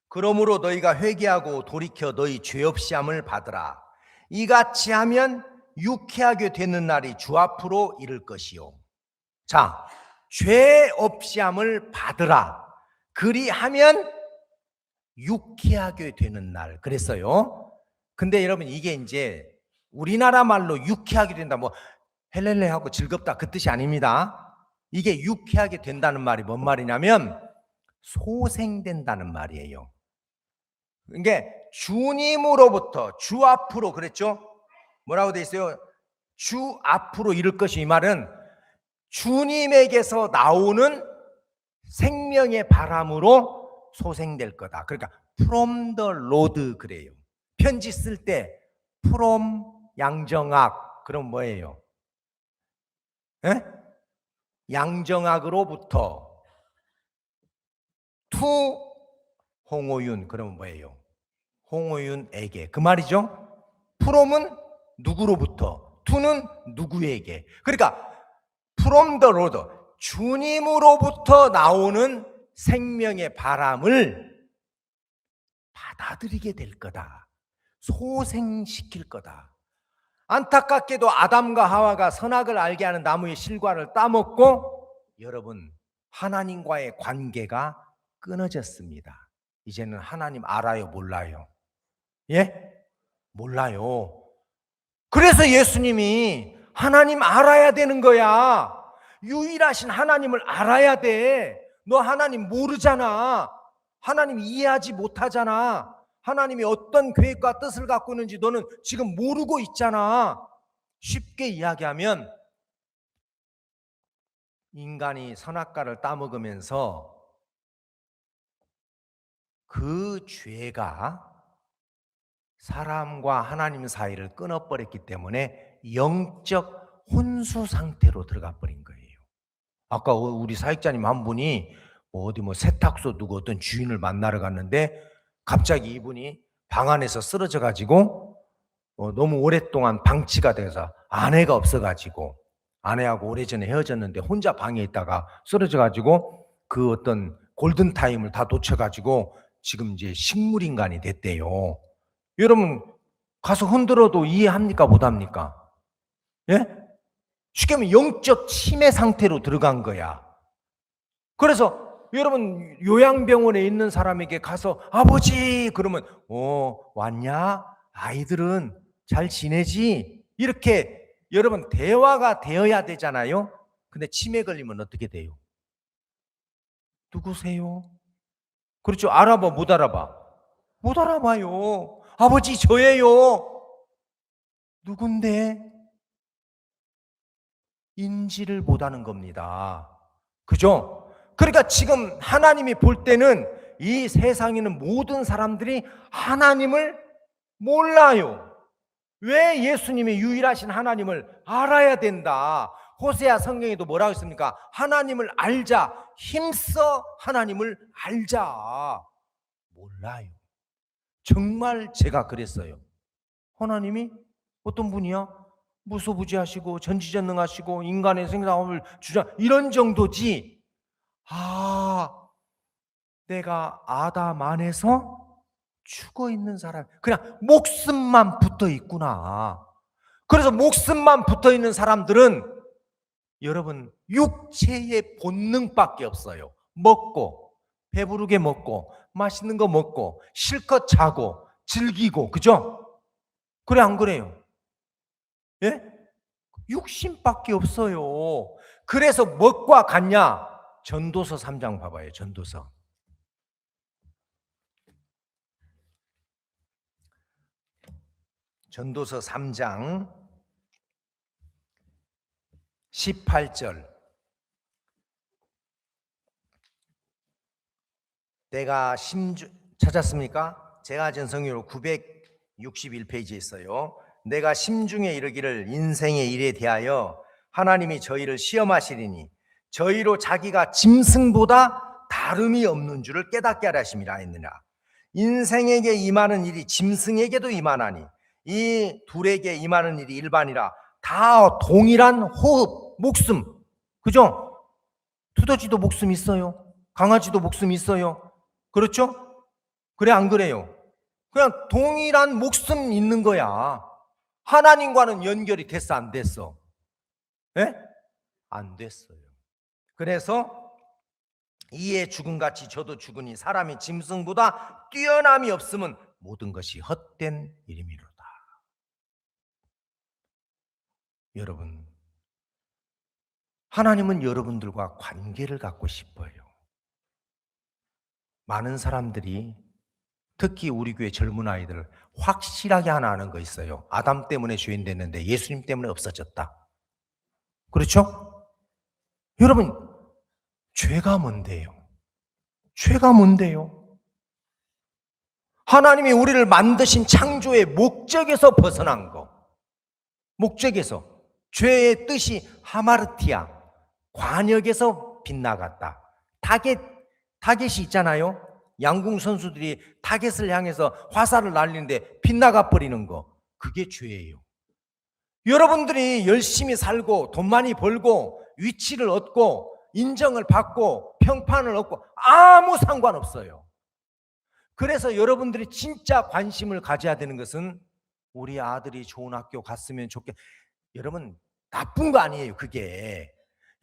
그러므로 너희가 회개하고 돌이켜 너희 죄 없이 함을 받으라. 이같이 하면 유쾌하게 되는 날이 주 앞으로 이를 것이요. 자, 죄 없이 함을 받으라. 그리하면 유쾌하게 되는 날. 그랬어요. 근데 여러분 이게 이제 우리나라 말로 유쾌하게 된다, 뭐 헬렐레 하고 즐겁다 그 뜻이 아닙니다. 이게 유쾌하게 된다는 말이 뭔 말이냐면 소생된다는 말이에요. 이게 주님으로부터 주 앞으로, 그랬죠? 뭐라고 돼 있어요? 주 앞으로 이를 것이, 이 말은 주님에게서 나오는 생명의 바람으로 소생될 거다. 그러니까 from the Lord 그래요. 편지 쓸 때 from 양정학, 그럼 뭐예요? 에? 양정학으로부터 to 홍오윤, 그러면 뭐예요? 홍오윤에게, 그 말이죠. from은 누구로부터, to는 누구에게. 그러니까 from the Lord, 주님으로부터 나오는 생명의 바람을 받아들이게 될 거다. 소생시킬 거다. 안타깝게도 아담과 하와가 선악을 알게 하는 나무의 실과를 따먹고 여러분 하나님과의 관계가 끊어졌습니다. 이제는 하나님 알아요, 몰라요? 예? 몰라요. 그래서 예수님이 하나님 알아야 되는 거야. 유일하신 하나님을 알아야 돼. 너 하나님 모르잖아. 하나님 이해하지 못하잖아. 하나님이 어떤 계획과 뜻을 갖고 있는지 너는 지금 모르고 있잖아. 쉽게 이야기하면 인간이 선악과를 따먹으면서 그 죄가 사람과 하나님 사이를 끊어버렸기 때문에 영적 혼수 상태로 들어가 버린 거예요. 아까 우리 사역자님 한 분이 어디 세탁소 누구 어떤 주인을 만나러 갔는데 갑자기 이분이 방 안에서 쓰러져 가지고 너무 오랫동안 방치가 돼서 아내가 없어 가지고, 아내하고 오래전에 헤어졌는데 혼자 방에 있다가 쓰러져 가지고 그 어떤 골든타임을 다 놓쳐 가지고 지금 이제 식물인간이 됐대요. 여러분 가서 흔들어도 이해합니까, 못합니까? 예? 쉽게 하면 영적 치매 상태로 들어간 거야. 그래서 여러분 요양병원에 있는 사람에게 가서 아버지 그러면 왔냐? 아이들은 잘 지내지? 이렇게 여러분 대화가 되어야 되잖아요. 근데 치매 걸리면 어떻게 돼요? 누구세요? 그렇죠. 알아봐, 못 알아봐? 못 알아봐요. 아버지 저예요. 누군데? 인지를 못하는 겁니다. 그죠? 그러니까 지금 하나님이 볼 때는 이 세상에 있는 모든 사람들이 하나님을 몰라요. 왜 예수님이 유일하신 하나님을 알아야 된다. 호세아 성경에도 뭐라고 했습니까? 하나님을 알자. 힘써 하나님을 알자. 몰라요. 정말 제가 그랬어요. 하나님이 어떤 분이야? 무소부지하시고 전지전능하시고 인간의 생사함을 주장, 이런 정도지. 내가 아담 안에서 죽어 있는 사람, 그냥 목숨만 붙어 있구나. 그래서 목숨만 붙어 있는 사람들은 여러분 육체의 본능밖에 없어요. 먹고 배부르게 먹고 맛있는 거 먹고 실컷 자고 즐기고, 그죠? 그래 안 그래요? 예? 육신밖에 없어요. 그래서 뭐과 같냐? 전도서 3장 봐봐요. 전도서. 전도서 3장 18절. 내가 심중 찾았습니까? 제가 전성기로 961페이지에 있어요. 내가 심중에 이르기를 인생의 일에 대하여 하나님이 저희를 시험하시리니 저희로 자기가 짐승보다 다름이 없는 줄을 깨닫게 하려 하심이라 했느냐. 인생에게 임하는 일이 짐승에게도 임하나니 이 둘에게 임하는 일이 일반이라. 다 동일한 호흡, 목숨. 그죠? 두더지도 목숨 있어요. 강아지도 목숨 있어요. 그렇죠? 그래 안 그래요? 그냥 동일한 목숨 있는 거야. 하나님과는 연결이 됐어 안 됐어? 예? 안 됐어요. 그래서 이에 죽음같이 저도 죽으니 사람이 짐승보다 뛰어남이 없으면 모든 것이 헛된 일이미로다. 여러분, 하나님은 여러분들과 관계를 갖고 싶어요. 많은 사람들이 특히 우리 교회 젊은 아이들 확실하게 하나 아는 거 있어요. 아담 때문에 죄인 됐는데 예수님 때문에 없어졌다. 그렇죠? 여러분, 죄가 뭔데요? 죄가 뭔데요? 하나님이 우리를 만드신 창조의 목적에서 벗어난 거. 목적에서. 죄의 뜻이 하마르티아, 관역에서 빗나갔다. 타겟이 있잖아요. 양궁 선수들이 타겟을 향해서 화살을 날리는데 빗나가 버리는 거. 그게 죄예요. 여러분들이 열심히 살고 돈 많이 벌고 위치를 얻고 인정을 받고 평판을 얻고 아무 상관없어요. 그래서 여러분들이 진짜 관심을 가져야 되는 것은 우리 아들이 좋은 학교 갔으면 좋겠다. 여러분, 나쁜 거 아니에요, 그게.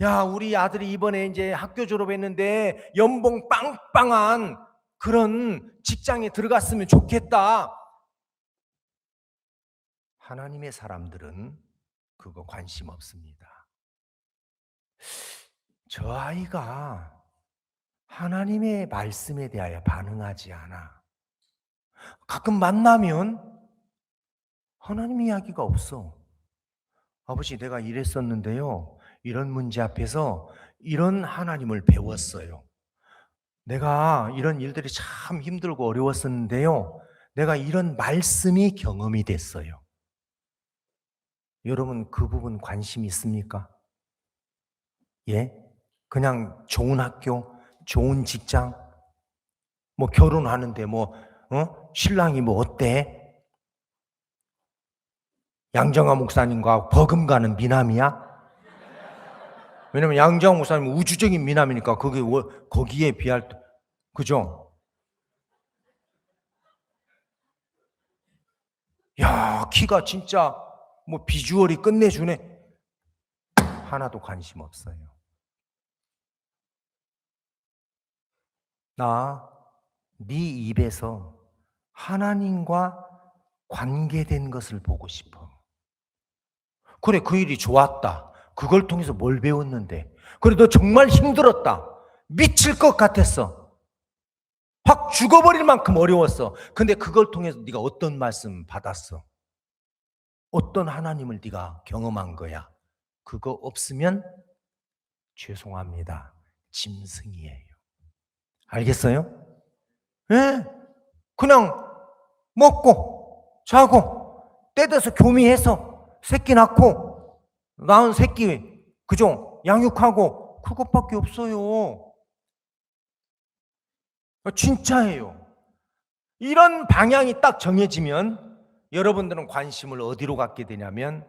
야, 우리 아들이 이번에 이제 학교 졸업했는데 연봉 빵빵한 그런 직장에 들어갔으면 좋겠다. 하나님의 사람들은 그거 관심 없습니다. 저 아이가 하나님의 말씀에 대하여 반응하지 않아. 가끔 만나면 하나님 이야기가 없어. 아버지, 내가 이랬었는데요. 이런 문제 앞에서 이런 하나님을 배웠어요. 내가 이런 일들이 참 힘들고 어려웠었는데요. 내가 이런 말씀이 경험이 됐어요. 여러분, 그 부분 관심 있습니까? 예? 그냥 좋은 학교, 좋은 직장, 뭐 결혼하는데 신랑이 뭐 어때? 양정화 목사님과 버금가는 미남이야? 왜냐면 양정화 목사님은 우주적인 미남이니까 거기에 비할 때, 그죠? 야, 키가 진짜 뭐 비주얼이 끝내주네. 하나도 관심 없어요. 네 입에서 하나님과 관계된 것을 보고 싶어. 그래, 그 일이 좋았다. 그걸 통해서 뭘 배웠는데. 그래, 너 정말 힘들었다. 미칠 것 같았어. 확 죽어버릴 만큼 어려웠어. 근데 그걸 통해서 네가 어떤 말씀 받았어? 어떤 하나님을 네가 경험한 거야? 그거 없으면 죄송합니다. 짐승이에요. 알겠어요? 예. 그냥 먹고 자고 때 돼서 교미해서 새끼 낳고 낳은 새끼 그죠? 양육하고 그것밖에 없어요. 진짜예요. 이런 방향이 딱 정해지면 여러분들은 관심을 어디로 갖게 되냐면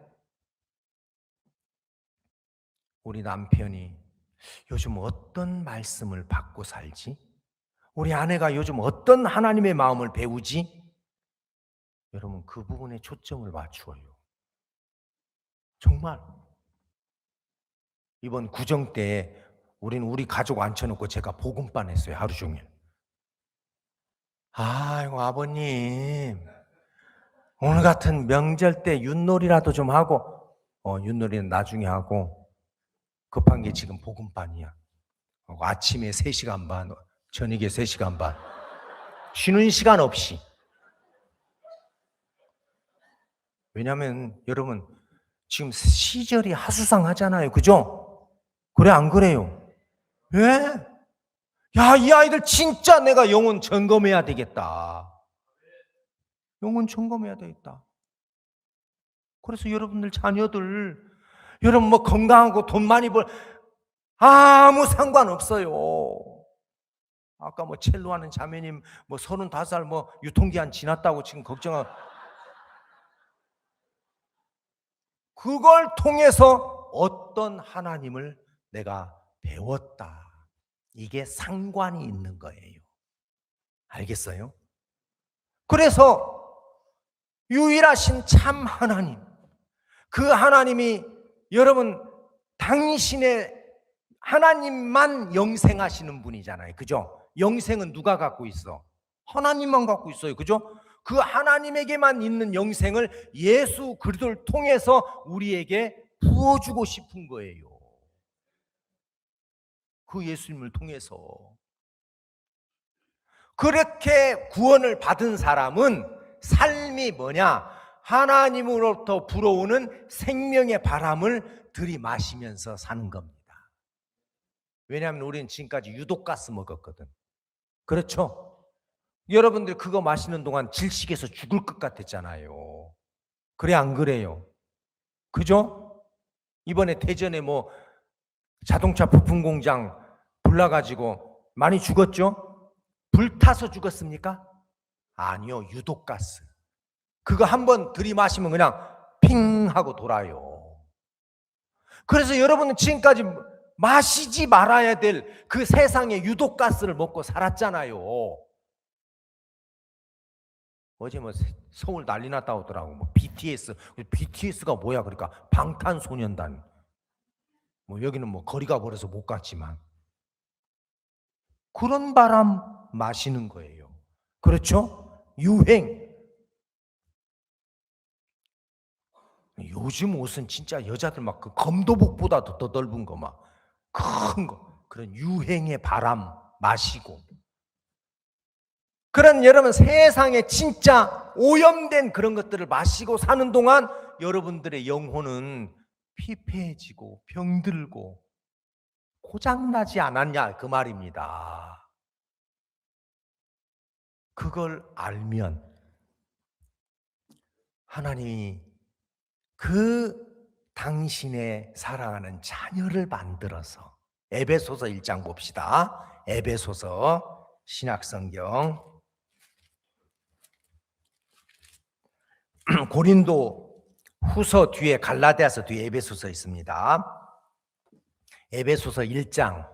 우리 남편이 요즘 어떤 말씀을 받고 살지? 우리 아내가 요즘 어떤 하나님의 마음을 배우지? 여러분, 그 부분에 초점을 맞추어요. 정말. 이번 구정 때 우리는 우리 가족 앉혀놓고 제가 복음반 했어요. 하루 종일. 아이고 아버님, 오늘 같은 명절 때 윷놀이라도 좀 하고, 윷놀이는 나중에 하고, 급한 게 지금 복음반이야. 아침에 3시간 반, 저녁에 3시간 반. 쉬는 시간 없이. 왜냐하면 여러분 지금 시절이 하수상하잖아요. 그죠? 그래 안 그래요? 왜? 야, 이 아이들 진짜 내가 영혼 점검해야 되겠다. 영혼 점검해야 되겠다. 그래서 여러분들 자녀들, 여러분 뭐 건강하고 돈 많이 벌 아무 상관없어요. 아까 뭐 첼로 하는 자매님 뭐 35살 뭐 유통기한 지났다고 지금 걱정하. 그걸 통해서 어떤 하나님을 내가 배웠다. 이게 상관이 있는 거예요. 알겠어요? 그래서 유일하신 참 하나님, 그 하나님이 여러분 당신의 하나님만 영생하시는 분이잖아요. 그죠? 영생은 누가 갖고 있어? 하나님만 갖고 있어요. 그죠? 그 하나님에게만 있는 영생을 예수 그리스도를 통해서 우리에게 부어주고 싶은 거예요. 그 예수님을 통해서. 그렇게 구원을 받은 사람은 삶이 뭐냐? 하나님으로부터 불어오는 생명의 바람을 들이마시면서 사는 겁니다. 왜냐하면 우리는 지금까지 유독가스 먹었거든. 그렇죠? 여러분들 그거 마시는 동안 질식해서 죽을 것 같았잖아요. 그래 안 그래요? 그죠? 이번에 대전에 뭐 자동차 부품 공장 불나가지고 많이 죽었죠? 불타서 죽었습니까? 아니요, 유독가스. 그거 한번 들이마시면 그냥 핑 하고 돌아요. 그래서 여러분은 지금까지 마시지 말아야 될 그 세상의 유독가스를 먹고 살았잖아요. 어제 뭐 서울 난리 났다고 하더라고. 뭐 BTS가 뭐야? 그러니까 방탄소년단. 뭐 여기는 뭐 거리가 멀어서 못 갔지만 그런 바람 마시는 거예요. 그렇죠? 유행. 요즘 옷은 진짜 여자들 막 그 검도복보다도 더 넓은 거 막 큰 거, 그런 유행의 바람 마시고, 그런 여러분 세상에 진짜 오염된 그런 것들을 마시고 사는 동안 여러분들의 영혼은 피폐해지고 병들고 고장나지 않았냐 그 말입니다. 그걸 알면 하나님이 그 당신의 사랑하는 자녀를 만들어서, 에베소서 1장 봅시다. 에베소서 신약성경 고린도 후서 뒤에 갈라디아서 뒤에 에베소서 있습니다. 에베소서 1장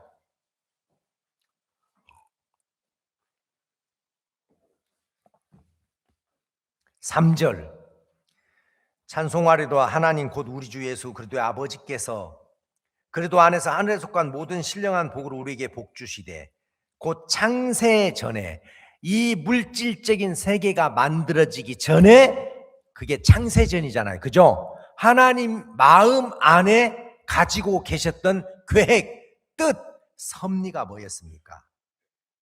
3절 찬송하리로다 하나님 곧 우리 주 예수 그리스도의 아버지께서 그리스도 안에서 하늘에 속한 모든 신령한 복을 우리에게 복 주시되 곧 창세 전에 이 물질적인 세계가 만들어지기 전에, 그게 창세전이잖아요. 그죠? 하나님 마음 안에 가지고 계셨던 계획, 뜻, 섭리가 뭐였습니까?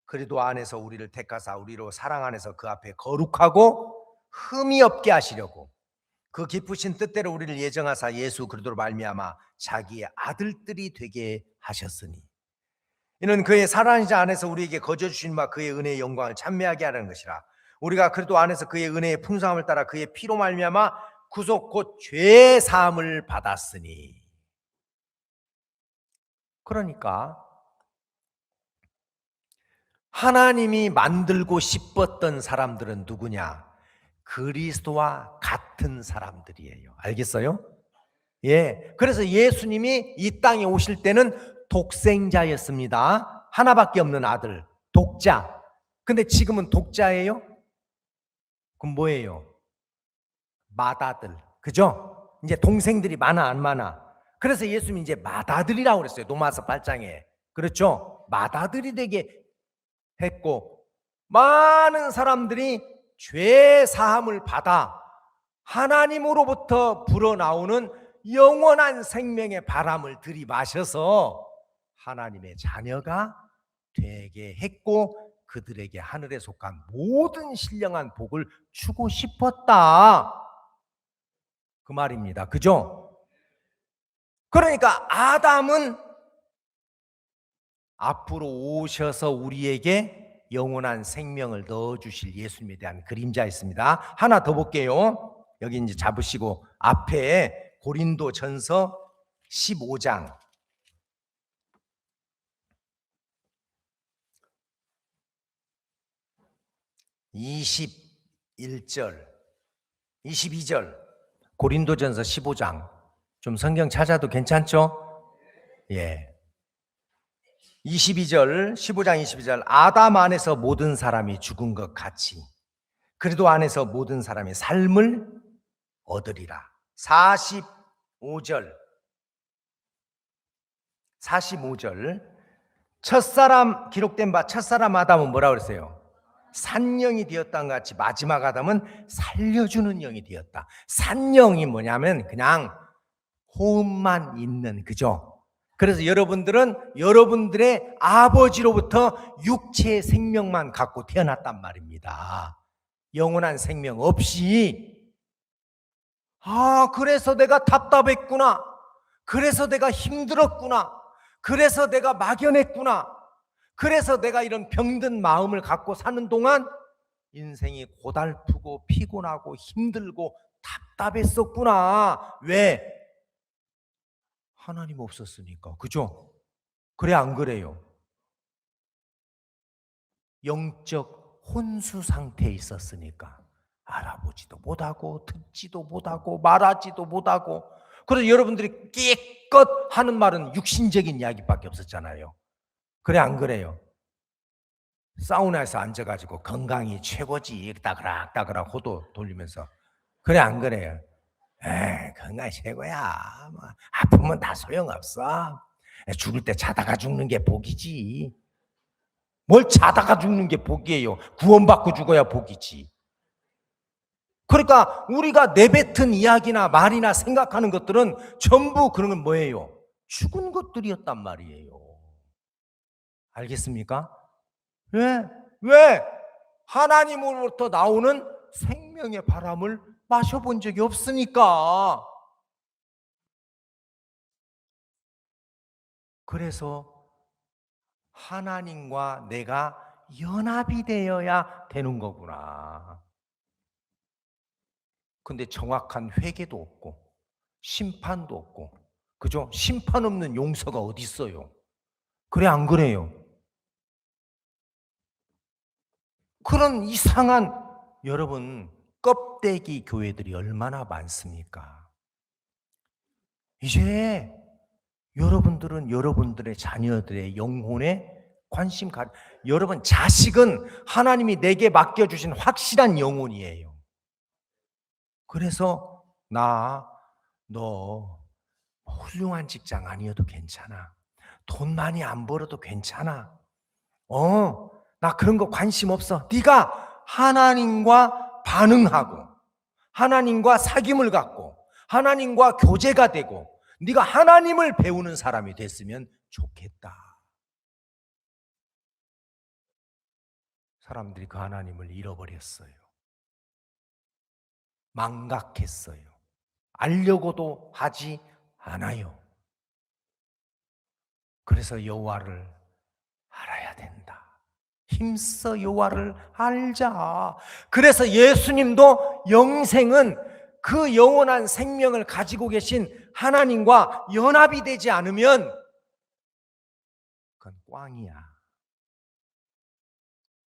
그리스도 안에서 우리를 택하사 우리로 사랑 안에서 그 앞에 거룩하고 흠이 없게 하시려고 그 기쁘신 뜻대로 우리를 예정하사 예수 그리스도로 말미암아 자기의 아들들이 되게 하셨으니 이는 그의 사랑하는 자 안에서 우리에게 거저 주신 바 그의 은혜의 영광을 찬미하게 하는 것이라. 우리가 그리스도 안에서 그의 은혜의 풍성함을 따라 그의 피로 말미암아 구속 곧 죄 사함을 받았으니. 그러니까 하나님이 만들고 싶었던 사람들은 누구냐? 그리스도와 같은 사람들이에요. 알겠어요? 예. 그래서 예수님이 이 땅에 오실 때는 독생자였습니다. 하나밖에 없는 아들, 독자. 근데 지금은 독자예요? 그럼 뭐예요? 맏아들. 그죠? 이제 동생들이 많아 안 많아? 그래서 예수님이 이제 맏아들이라고 그랬어요. 로마서 8장에. 그렇죠? 맏아들이 되게 했고 많은 사람들이 죄 사함을 받아 하나님으로부터 불어나오는 영원한 생명의 바람을 들이마셔서 하나님의 자녀가 되게 했고 그들에게 하늘에 속한 모든 신령한 복을 주고 싶었다 그 말입니다. 그죠? 그러니까 아담은 앞으로 오셔서 우리에게 영원한 생명을 넣어주실 예수님에 대한 그림자였습니다. 하나 더 볼게요. 여기 이제 잡으시고 앞에 고린도전서 15장 21절, 22절, 고린도전서 15장. 좀 성경 찾아도 괜찮죠? 예. 22절, 15장 22절. 아담 안에서 모든 사람이 죽은 것 같이 그리스도 안에서 모든 사람이 삶을 얻으리라. 45절, 45절. 첫사람 기록된 바 첫사람 아담은 뭐라고 그랬어요? 산영이 되었던 것 같이 마지막 아담은 살려주는 영이 되었다. 산영이 뭐냐면 그냥 호흡만 있는, 그죠? 그래서 여러분들은 여러분들의 아버지로부터 육체의 생명만 갖고 태어났단 말입니다. 영원한 생명 없이. 그래서 내가 답답했구나. 그래서 내가 힘들었구나. 그래서 내가 막연했구나. 그래서 내가 이런 병든 마음을 갖고 사는 동안 인생이 고달프고 피곤하고 힘들고 답답했었구나. 왜? 하나님 없었으니까. 그죠? 그래 안 그래요? 영적 혼수 상태에 있었으니까 알아보지도 못하고 듣지도 못하고 말하지도 못하고. 그래서 여러분들이 깨끗 하는 말은 육신적인 이야기밖에 없었잖아요. 그래 안 그래요? 사우나에서 앉아가지고 건강이 최고지 따그락따그락 호도 돌리면서. 그래 안 그래요? 건강이 최고야. 뭐, 아프면 다 소용없어. 죽을 때 자다가 죽는 게 복이지. 뭘 자다가 죽는 게 복이에요. 구원받고 죽어야 복이지. 그러니까 우리가 내뱉은 이야기나 말이나 생각하는 것들은 전부 그런 건 뭐예요? 죽은 것들이었단 말이에요. 알겠습니까? 왜? 하나님으로부터 나오는 생명의 바람을 마셔본 적이 없으니까. 그래서 하나님과 내가 연합이 되어야 되는 거구나. 근데 정확한 회개도 없고 심판도 없고, 그죠? 심판 없는 용서가 어디 있어요? 그래 안 그래요? 그런 이상한, 여러분, 껍데기 교회들이 얼마나 많습니까? 이제 여러분들은 여러분들의 자녀들의 영혼에 관심 여러분 자식은 하나님이 내게 맡겨주신 확실한 영혼이에요. 그래서 너 훌륭한 직장 아니어도 괜찮아. 돈 많이 안 벌어도 괜찮아. 나 그런 거 관심 없어. 네가 하나님과 반응하고 하나님과 사귐을 갖고 하나님과 교제가 되고 네가 하나님을 배우는 사람이 됐으면 좋겠다. 사람들이 그 하나님을 잃어버렸어요. 망각했어요. 알려고도 하지 않아요. 그래서 여호와를 알아야 된다. 힘써 여호와를 알자. 그래서 예수님도 영생은 그 영원한 생명을 가지고 계신 하나님과 연합이 되지 않으면 그건 꽝이야.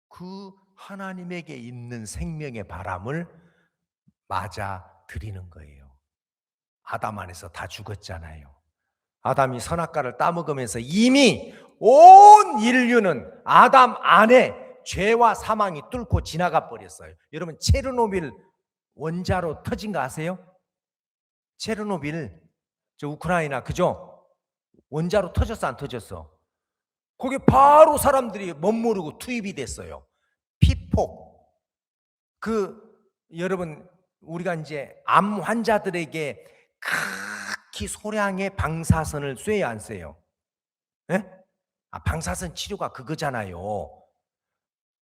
그 하나님에게 있는 생명의 바람을 맞아 들이는 거예요. 아담 안에서 다 죽었잖아요. 아담이 선악과를 따먹으면서 이미 온 인류는 아담 안에 죄와 사망이 뚫고 지나가 버렸어요. 여러분 체르노빌 원자로 터진 거 아세요? 체르노빌, 저 우크라이나, 그죠? 원자로 터졌어 안 터졌어? 거기 바로 사람들이 멋모르고 투입이 됐어요. 피폭. 여러분 우리가 이제 암 환자들에게 극히 소량의 방사선을 쐬요 안 쐬요? 예? 방사선 치료가 그거잖아요.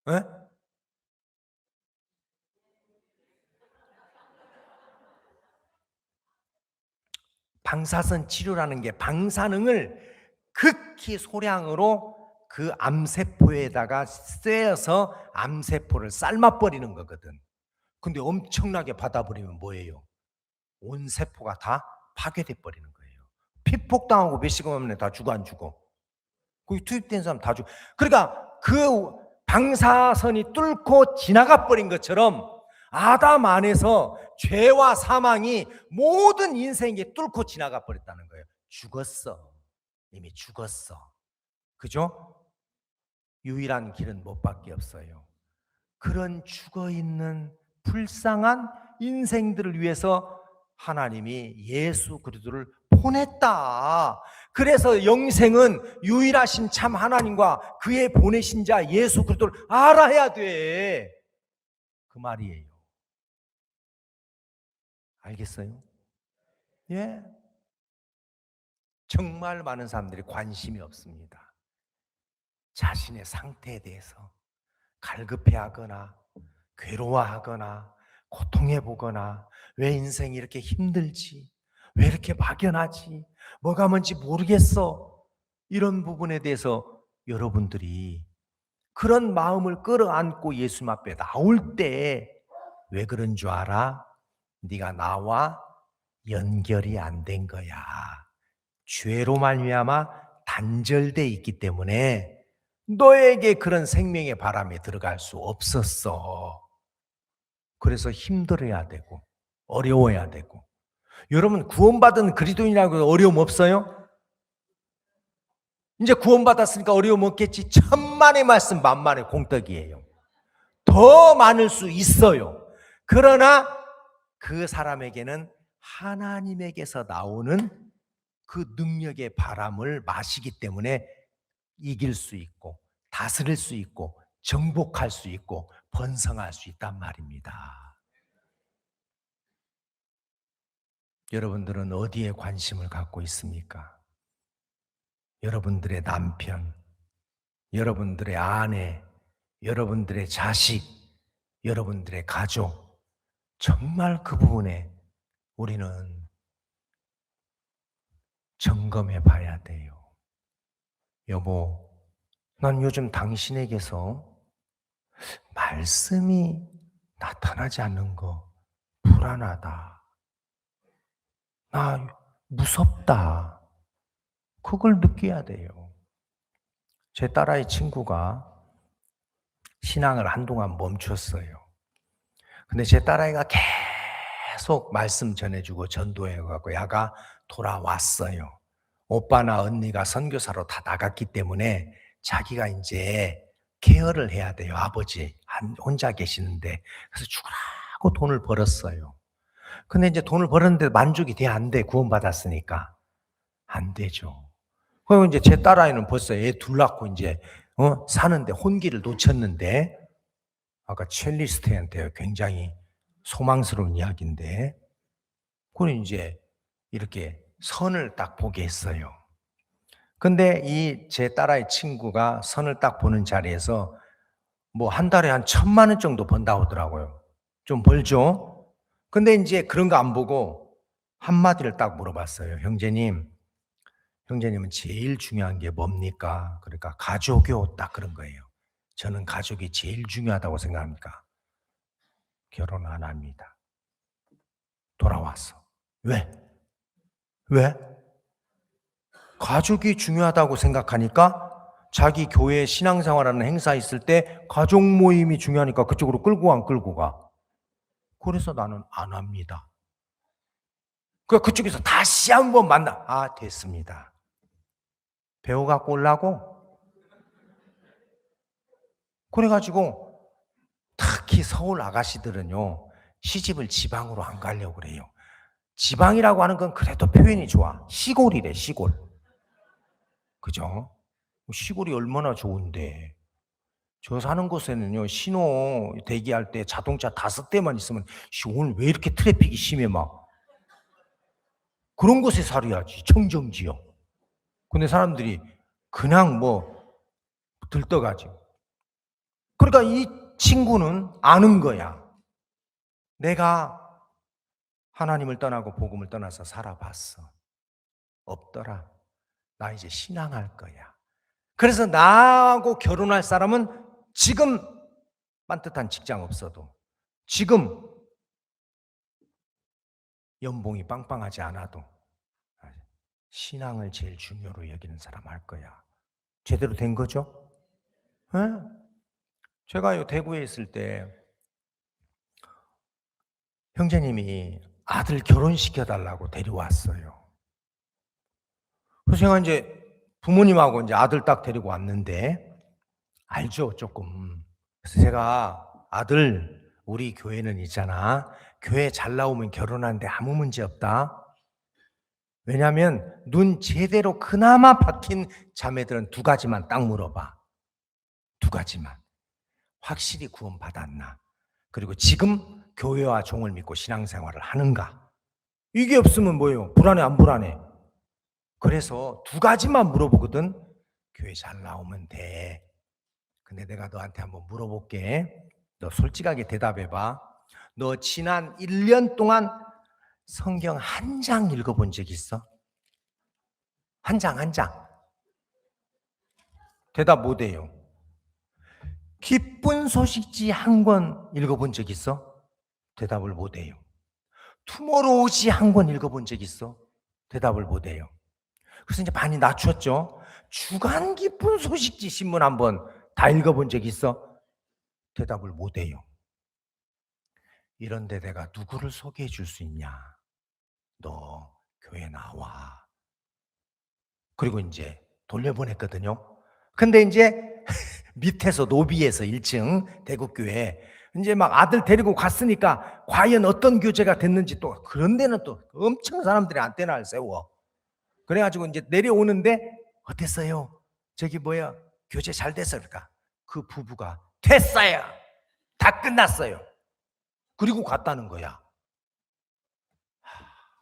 예? 방사선 치료라는 게 방사능을 극히 소량으로 그 암세포에다가 쐬어서 암세포를 삶아버리는 거거든. 근데 엄청나게 받아버리면 뭐예요? 온 세포가 다 파괴돼 버리는 거예요. 피폭당하고 몇 시간 만에 다 죽어 안 죽어? 거기 투입된 사람 다 죽어. 그러니까 그 방사선이 뚫고 지나가 버린 것처럼 아담 안에서 죄와 사망이 모든 인생에 뚫고 지나가 버렸다는 거예요. 죽었어. 이미 죽었어. 그죠? 유일한 길은 못 밖에 없어요. 그런 죽어있는 불쌍한 인생들을 위해서 하나님이 예수 그리스도를 보냈다. 그래서 영생은 유일하신 참 하나님과 그의 보내신 자 예수 그리스도를 알아야 돼. 그 말이에요. 알겠어요? 예. 정말 많은 사람들이 관심이 없습니다. 자신의 상태에 대해서 갈급해하거나 괴로워하거나 고통해보거나 왜 인생이 이렇게 힘들지? 왜 이렇게 막연하지? 뭐가 뭔지 모르겠어. 이런 부분에 대해서 여러분들이 그런 마음을 끌어안고 예수님 앞에 나올 때 왜 그런 줄 알아? 네가 나와 연결이 안 된 거야. 죄로 말미암아 단절돼 있기 때문에 너에게 그런 생명의 바람이 들어갈 수 없었어. 그래서 힘들어야 되고 어려워야 되고. 여러분 구원받은 그리스도인이라고 어려움 없어요? 이제 구원받았으니까 어려움 없겠지. 천만의 말씀 만만의 공덕이에요. 더 많을 수 있어요. 그러나 그 사람에게는 하나님에게서 나오는 그 능력의 바람을 마시기 때문에 이길 수 있고 다스릴 수 있고 정복할 수 있고 번성할 수 있단 말입니다. 여러분들은 어디에 관심을 갖고 있습니까? 여러분들의 남편, 여러분들의 아내, 여러분들의 자식, 여러분들의 가족, 정말 그 부분에 우리는 점검해 봐야 돼요. 여보, 난 요즘 당신에게서 말씀이 나타나지 않는 거 불안하다. 나 무섭다. 그걸 느껴야 돼요. 제 딸아이 친구가 신앙을 한동안 멈췄어요. 근데 제 딸아이가 계속 말씀 전해주고 전도해가고 야가 돌아왔어요. 오빠나 언니가 선교사로 다 나갔기 때문에 자기가 이제 케어를 해야 돼요. 아버지 혼자 계시는데. 그래서 죽으라고 돈을 벌었어요. 근데 이제 돈을 벌었는데 만족이 돼? 안 돼? 구원받았으니까. 안 되죠. 그리고 이제 제 딸아이는 벌써 애 둘 낳고 이제 사는데 혼기를 놓쳤는데 아까 첼리스트한테 굉장히 소망스러운 이야기인데 그는 이제 이렇게 선을 딱 보게 했어요. 근데 이 제 딸아이 친구가 선을 딱 보는 자리에서 뭐 한 달에 한 1,000만 원 정도 번다고 하더라고요. 좀 벌죠? 근데 이제 그런 거 안 보고 한마디를 딱 물어봤어요. 형제님은 제일 중요한 게 뭡니까? 그러니까 가족이요. 딱 그런 거예요. 저는 가족이 제일 중요하다고 생각합니까? 결혼 안 합니다. 돌아왔어. 왜? 왜? 가족이 중요하다고 생각하니까 자기 교회 신앙생활하는 행사 있을 때 가족 모임이 중요하니까 그쪽으로 끌고 가, 안 끌고 가. 그래서 나는 안 합니다. 그러니까 그쪽에서 다시 한번 만나. 아, 됐습니다. 배우 갖고 오려고? 그래가지고 특히 서울 아가씨들은요, 시집을 지방으로 안 가려고 그래요. 지방이라고 하는 건 그래도 표현이 좋아. 시골이래, 시골. 그죠? 시골이 얼마나 좋은데. 저 사는 곳에는요, 신호 대기할 때 자동차 5대만 있으면, 오늘 왜 이렇게 트래픽이 심해, 막. 그런 곳에 살아야지, 청정지역. 근데 사람들이 그냥 뭐, 들떠가지. 그러니까 이 친구는 아는 거야. 내가 하나님을 떠나고 복음을 떠나서 살아봤어. 없더라. 나 이제 신앙할 거야. 그래서 나하고 결혼할 사람은 지금 반듯한 직장 없어도, 지금 연봉이 빵빵하지 않아도 신앙을 제일 중요로 여기는 사람 할 거야. 제대로 된 거죠? 예? 제가 대구에 있을 때 형제님이 아들 결혼시켜 달라고 데려왔어요. 그래서 제가 이제 부모님하고 이제 아들 딱 데리고 왔는데, 알죠, 조금. 그래서 제가 아들, 우리 교회는 있잖아. 교회 잘 나오면 결혼하는데 아무 문제 없다. 왜냐하면 눈 제대로 그나마 박힌 자매들은 두 가지만 딱 물어봐. 두 가지만. 확실히 구원 받았나? 그리고 지금 교회와 종을 믿고 신앙생활을 하는가? 이게 없으면 뭐예요? 불안해, 안 불안해? 그래서 두 가지만 물어보거든. 교회 잘 나오면 돼. 근데 내가 너한테 한번 물어볼게. 너 솔직하게 대답해봐. 너 지난 1년 동안 성경 한 장 읽어본 적 있어? 한 장, 한 장. 대답 못해요. 기쁜 소식지 한 권 읽어본 적 있어? 대답을 못해요. 투모로우지 한 권 읽어본 적 있어? 대답을 못해요. 그래서 이제 많이 낮췄죠. 주간 기쁜 소식지 신문 한번 다 읽어본 적 있어? 대답을 못해요. 이런데 내가 누구를 소개해 줄 수 있냐? 너 교회 나와. 그리고 이제 돌려보냈거든요. 근데 이제 밑에서 노비에서 1층 대구교회 이제 막 아들 데리고 갔으니까 과연 어떤 교제가 됐는지, 또 그런 데는 또 엄청 사람들이 안테나를 세워. 그래가지고 이제 내려오는데 어땠어요? 저기 뭐야, 교제 잘 됐어? 그러니까 그 부부가 됐어요. 다 끝났어요. 그리고 갔다는 거야.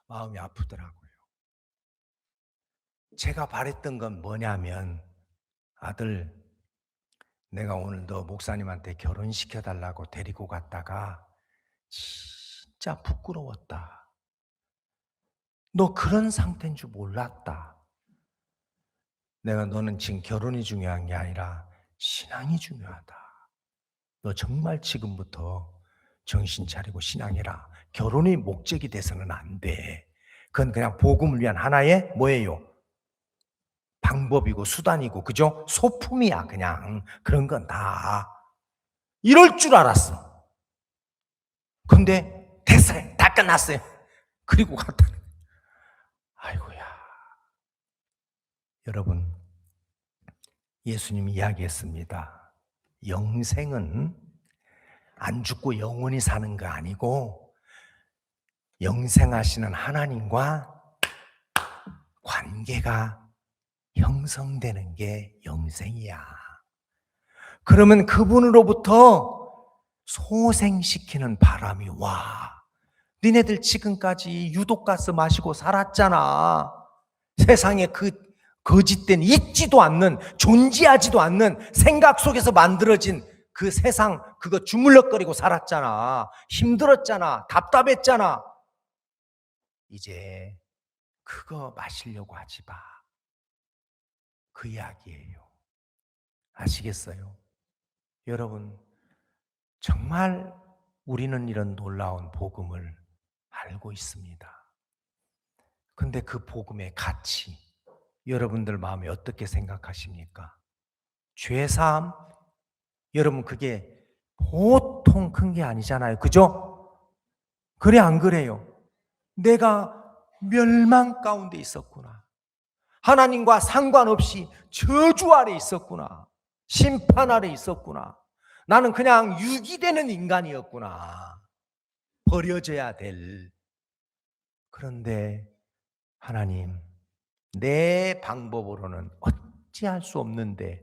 마음이 아프더라고요. 제가 바랬던 건 뭐냐면, 아들, 내가 오늘 너 목사님한테 결혼시켜 달라고 데리고 갔다가 진짜 부끄러웠다. 너 그런 상태인 줄 몰랐다. 내가 너는 지금 결혼이 중요한 게 아니라 신앙이 중요하다. 너 정말 지금부터 정신 차리고 신앙해라. 결혼이 목적이 돼서는 안 돼. 그건 그냥 복음을 위한 하나의 뭐예요? 방법이고 수단이고, 그죠? 소품이야. 그냥 그런 건 다 이럴 줄 알았어. 근데 됐어요. 다 끝났어요. 그리고 갔다. 아이고야. 여러분, 예수님이 이야기했습니다. 영생은 안 죽고 영원히 사는 거 아니고, 영생하시는 하나님과 관계가 형성되는 게 영생이야. 그러면 그분으로부터 소생시키는 바람이 와. 니네들 지금까지 유독가스 마시고 살았잖아. 세상에 그 거짓된, 있지도 않는, 존재하지도 않는 생각 속에서 만들어진 그 세상, 그거 주물럭거리고 살았잖아. 힘들었잖아. 답답했잖아. 이제 그거 마시려고 하지 마. 그 이야기예요. 아시겠어요? 여러분, 정말 우리는 이런 놀라운 복음을 알고 있습니다. 근데 그 복음의 가치, 여러분들 마음에 어떻게 생각하십니까? 죄사함? 여러분, 그게 보통 큰 게 아니잖아요. 그죠? 그래, 안 그래요? 내가 멸망 가운데 있었구나. 하나님과 상관없이 저주 아래 있었구나. 심판 아래 있었구나. 나는 그냥 유기되는 인간이었구나. 버려져야 될. 그런데 하나님, 내 방법으로는 어찌할 수 없는데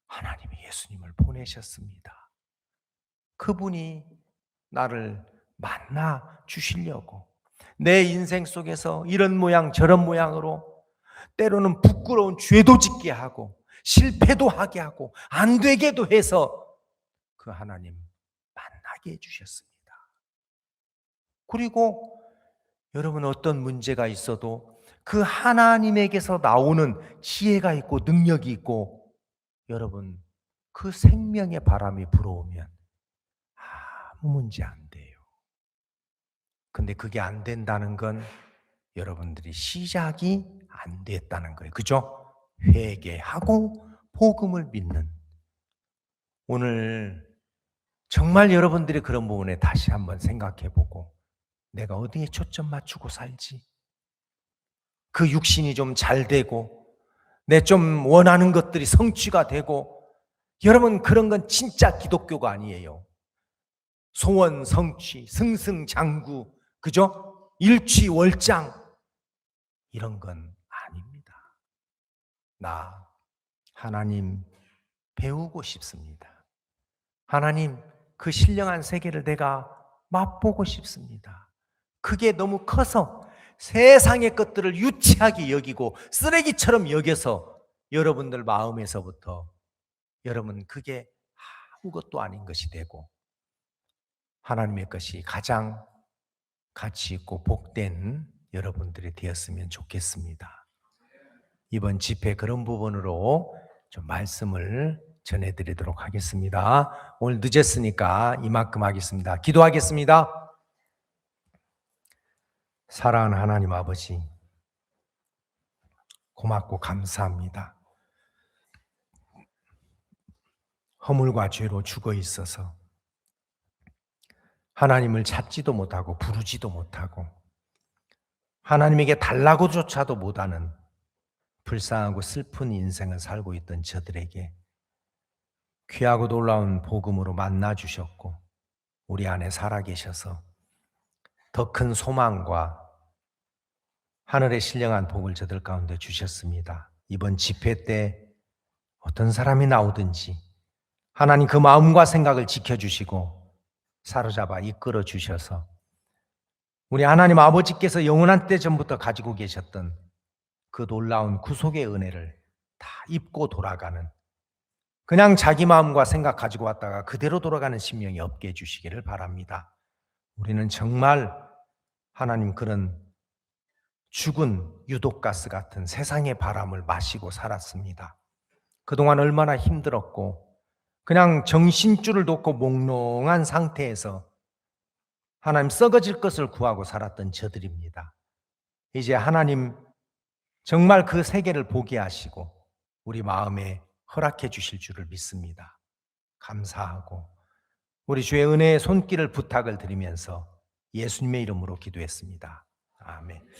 하나님이 예수님을 보내셨습니다. 그분이 나를 만나 주시려고, 내 인생 속에서 이런 모양 저런 모양으로 때로는 부끄러운 죄도 짓게 하고 실패도 하게 하고 안 되게도 해서 그 하나님 만나게 해주셨습니다. 그리고 여러분, 어떤 문제가 있어도 그 하나님에게서 나오는 지혜가 있고 능력이 있고 여러분 그 생명의 바람이 불어오면 아무 문제 안 돼요. 근데 그게 안 된다는 건 여러분들이 시작이 안 됐다는 거예요. 그죠? 회개하고 복음을 믿는. 오늘 정말 여러분들이 그런 부분에 다시 한번 생각해 보고 내가 어디에 초점 맞추고 살지? 그 육신이 좀 잘 되고 내 좀 원하는 것들이 성취가 되고 여러분 그런 건 진짜 기독교가 아니에요. 소원 성취, 승승장구, 그죠? 일취월장 이런 건 아닙니다. 나 하나님 배우고 싶습니다. 하나님 그 신령한 세계를 내가 맛보고 싶습니다. 그게 너무 커서 세상의 것들을 유치하게 여기고 쓰레기처럼 여겨서 여러분들 마음에서부터 여러분 그게 아무것도 아닌 것이 되고 하나님의 것이 가장 가치 있고 복된 여러분들이 되었으면 좋겠습니다. 이번 집회 그런 부분으로 좀 말씀을 전해드리도록 하겠습니다. 오늘 늦었으니까 이만큼 하겠습니다. 기도하겠습니다. 사랑하는 하나님 아버지, 고맙고 감사합니다. 허물과 죄로 죽어 있어서 하나님을 찾지도 못하고 부르지도 못하고 하나님에게 달라고조차도 못하는 불쌍하고 슬픈 인생을 살고 있던 저들에게 귀하고 놀라운 복음으로 만나 주셨고 우리 안에 살아계셔서 더 큰 소망과 하늘의 신령한 복을 저들 가운데 주셨습니다. 이번 집회 때 어떤 사람이 나오든지 하나님 그 마음과 생각을 지켜주시고 사로잡아 이끌어 주셔서 우리 하나님 아버지께서 영원한 때 전부터 가지고 계셨던 그 놀라운 구속의 은혜를 다 입고 돌아가는 그냥 자기 마음과 생각 가지고 왔다가 그대로 돌아가는 심령이 없게 해주시기를 바랍니다. 우리는 정말 하나님 그런 죽은 유독가스 같은 세상의 바람을 마시고 살았습니다. 그동안 얼마나 힘들었고 그냥 정신줄을 놓고 몽롱한 상태에서 하나님 썩어질 것을 구하고 살았던 저들입니다. 이제 하나님 정말 그 세계를 보게 하시고 우리 마음에 허락해 주실 줄을 믿습니다. 감사하고 우리 주의 은혜의 손길을 부탁을 드리면서 예수님의 이름으로 기도했습니다. 아멘.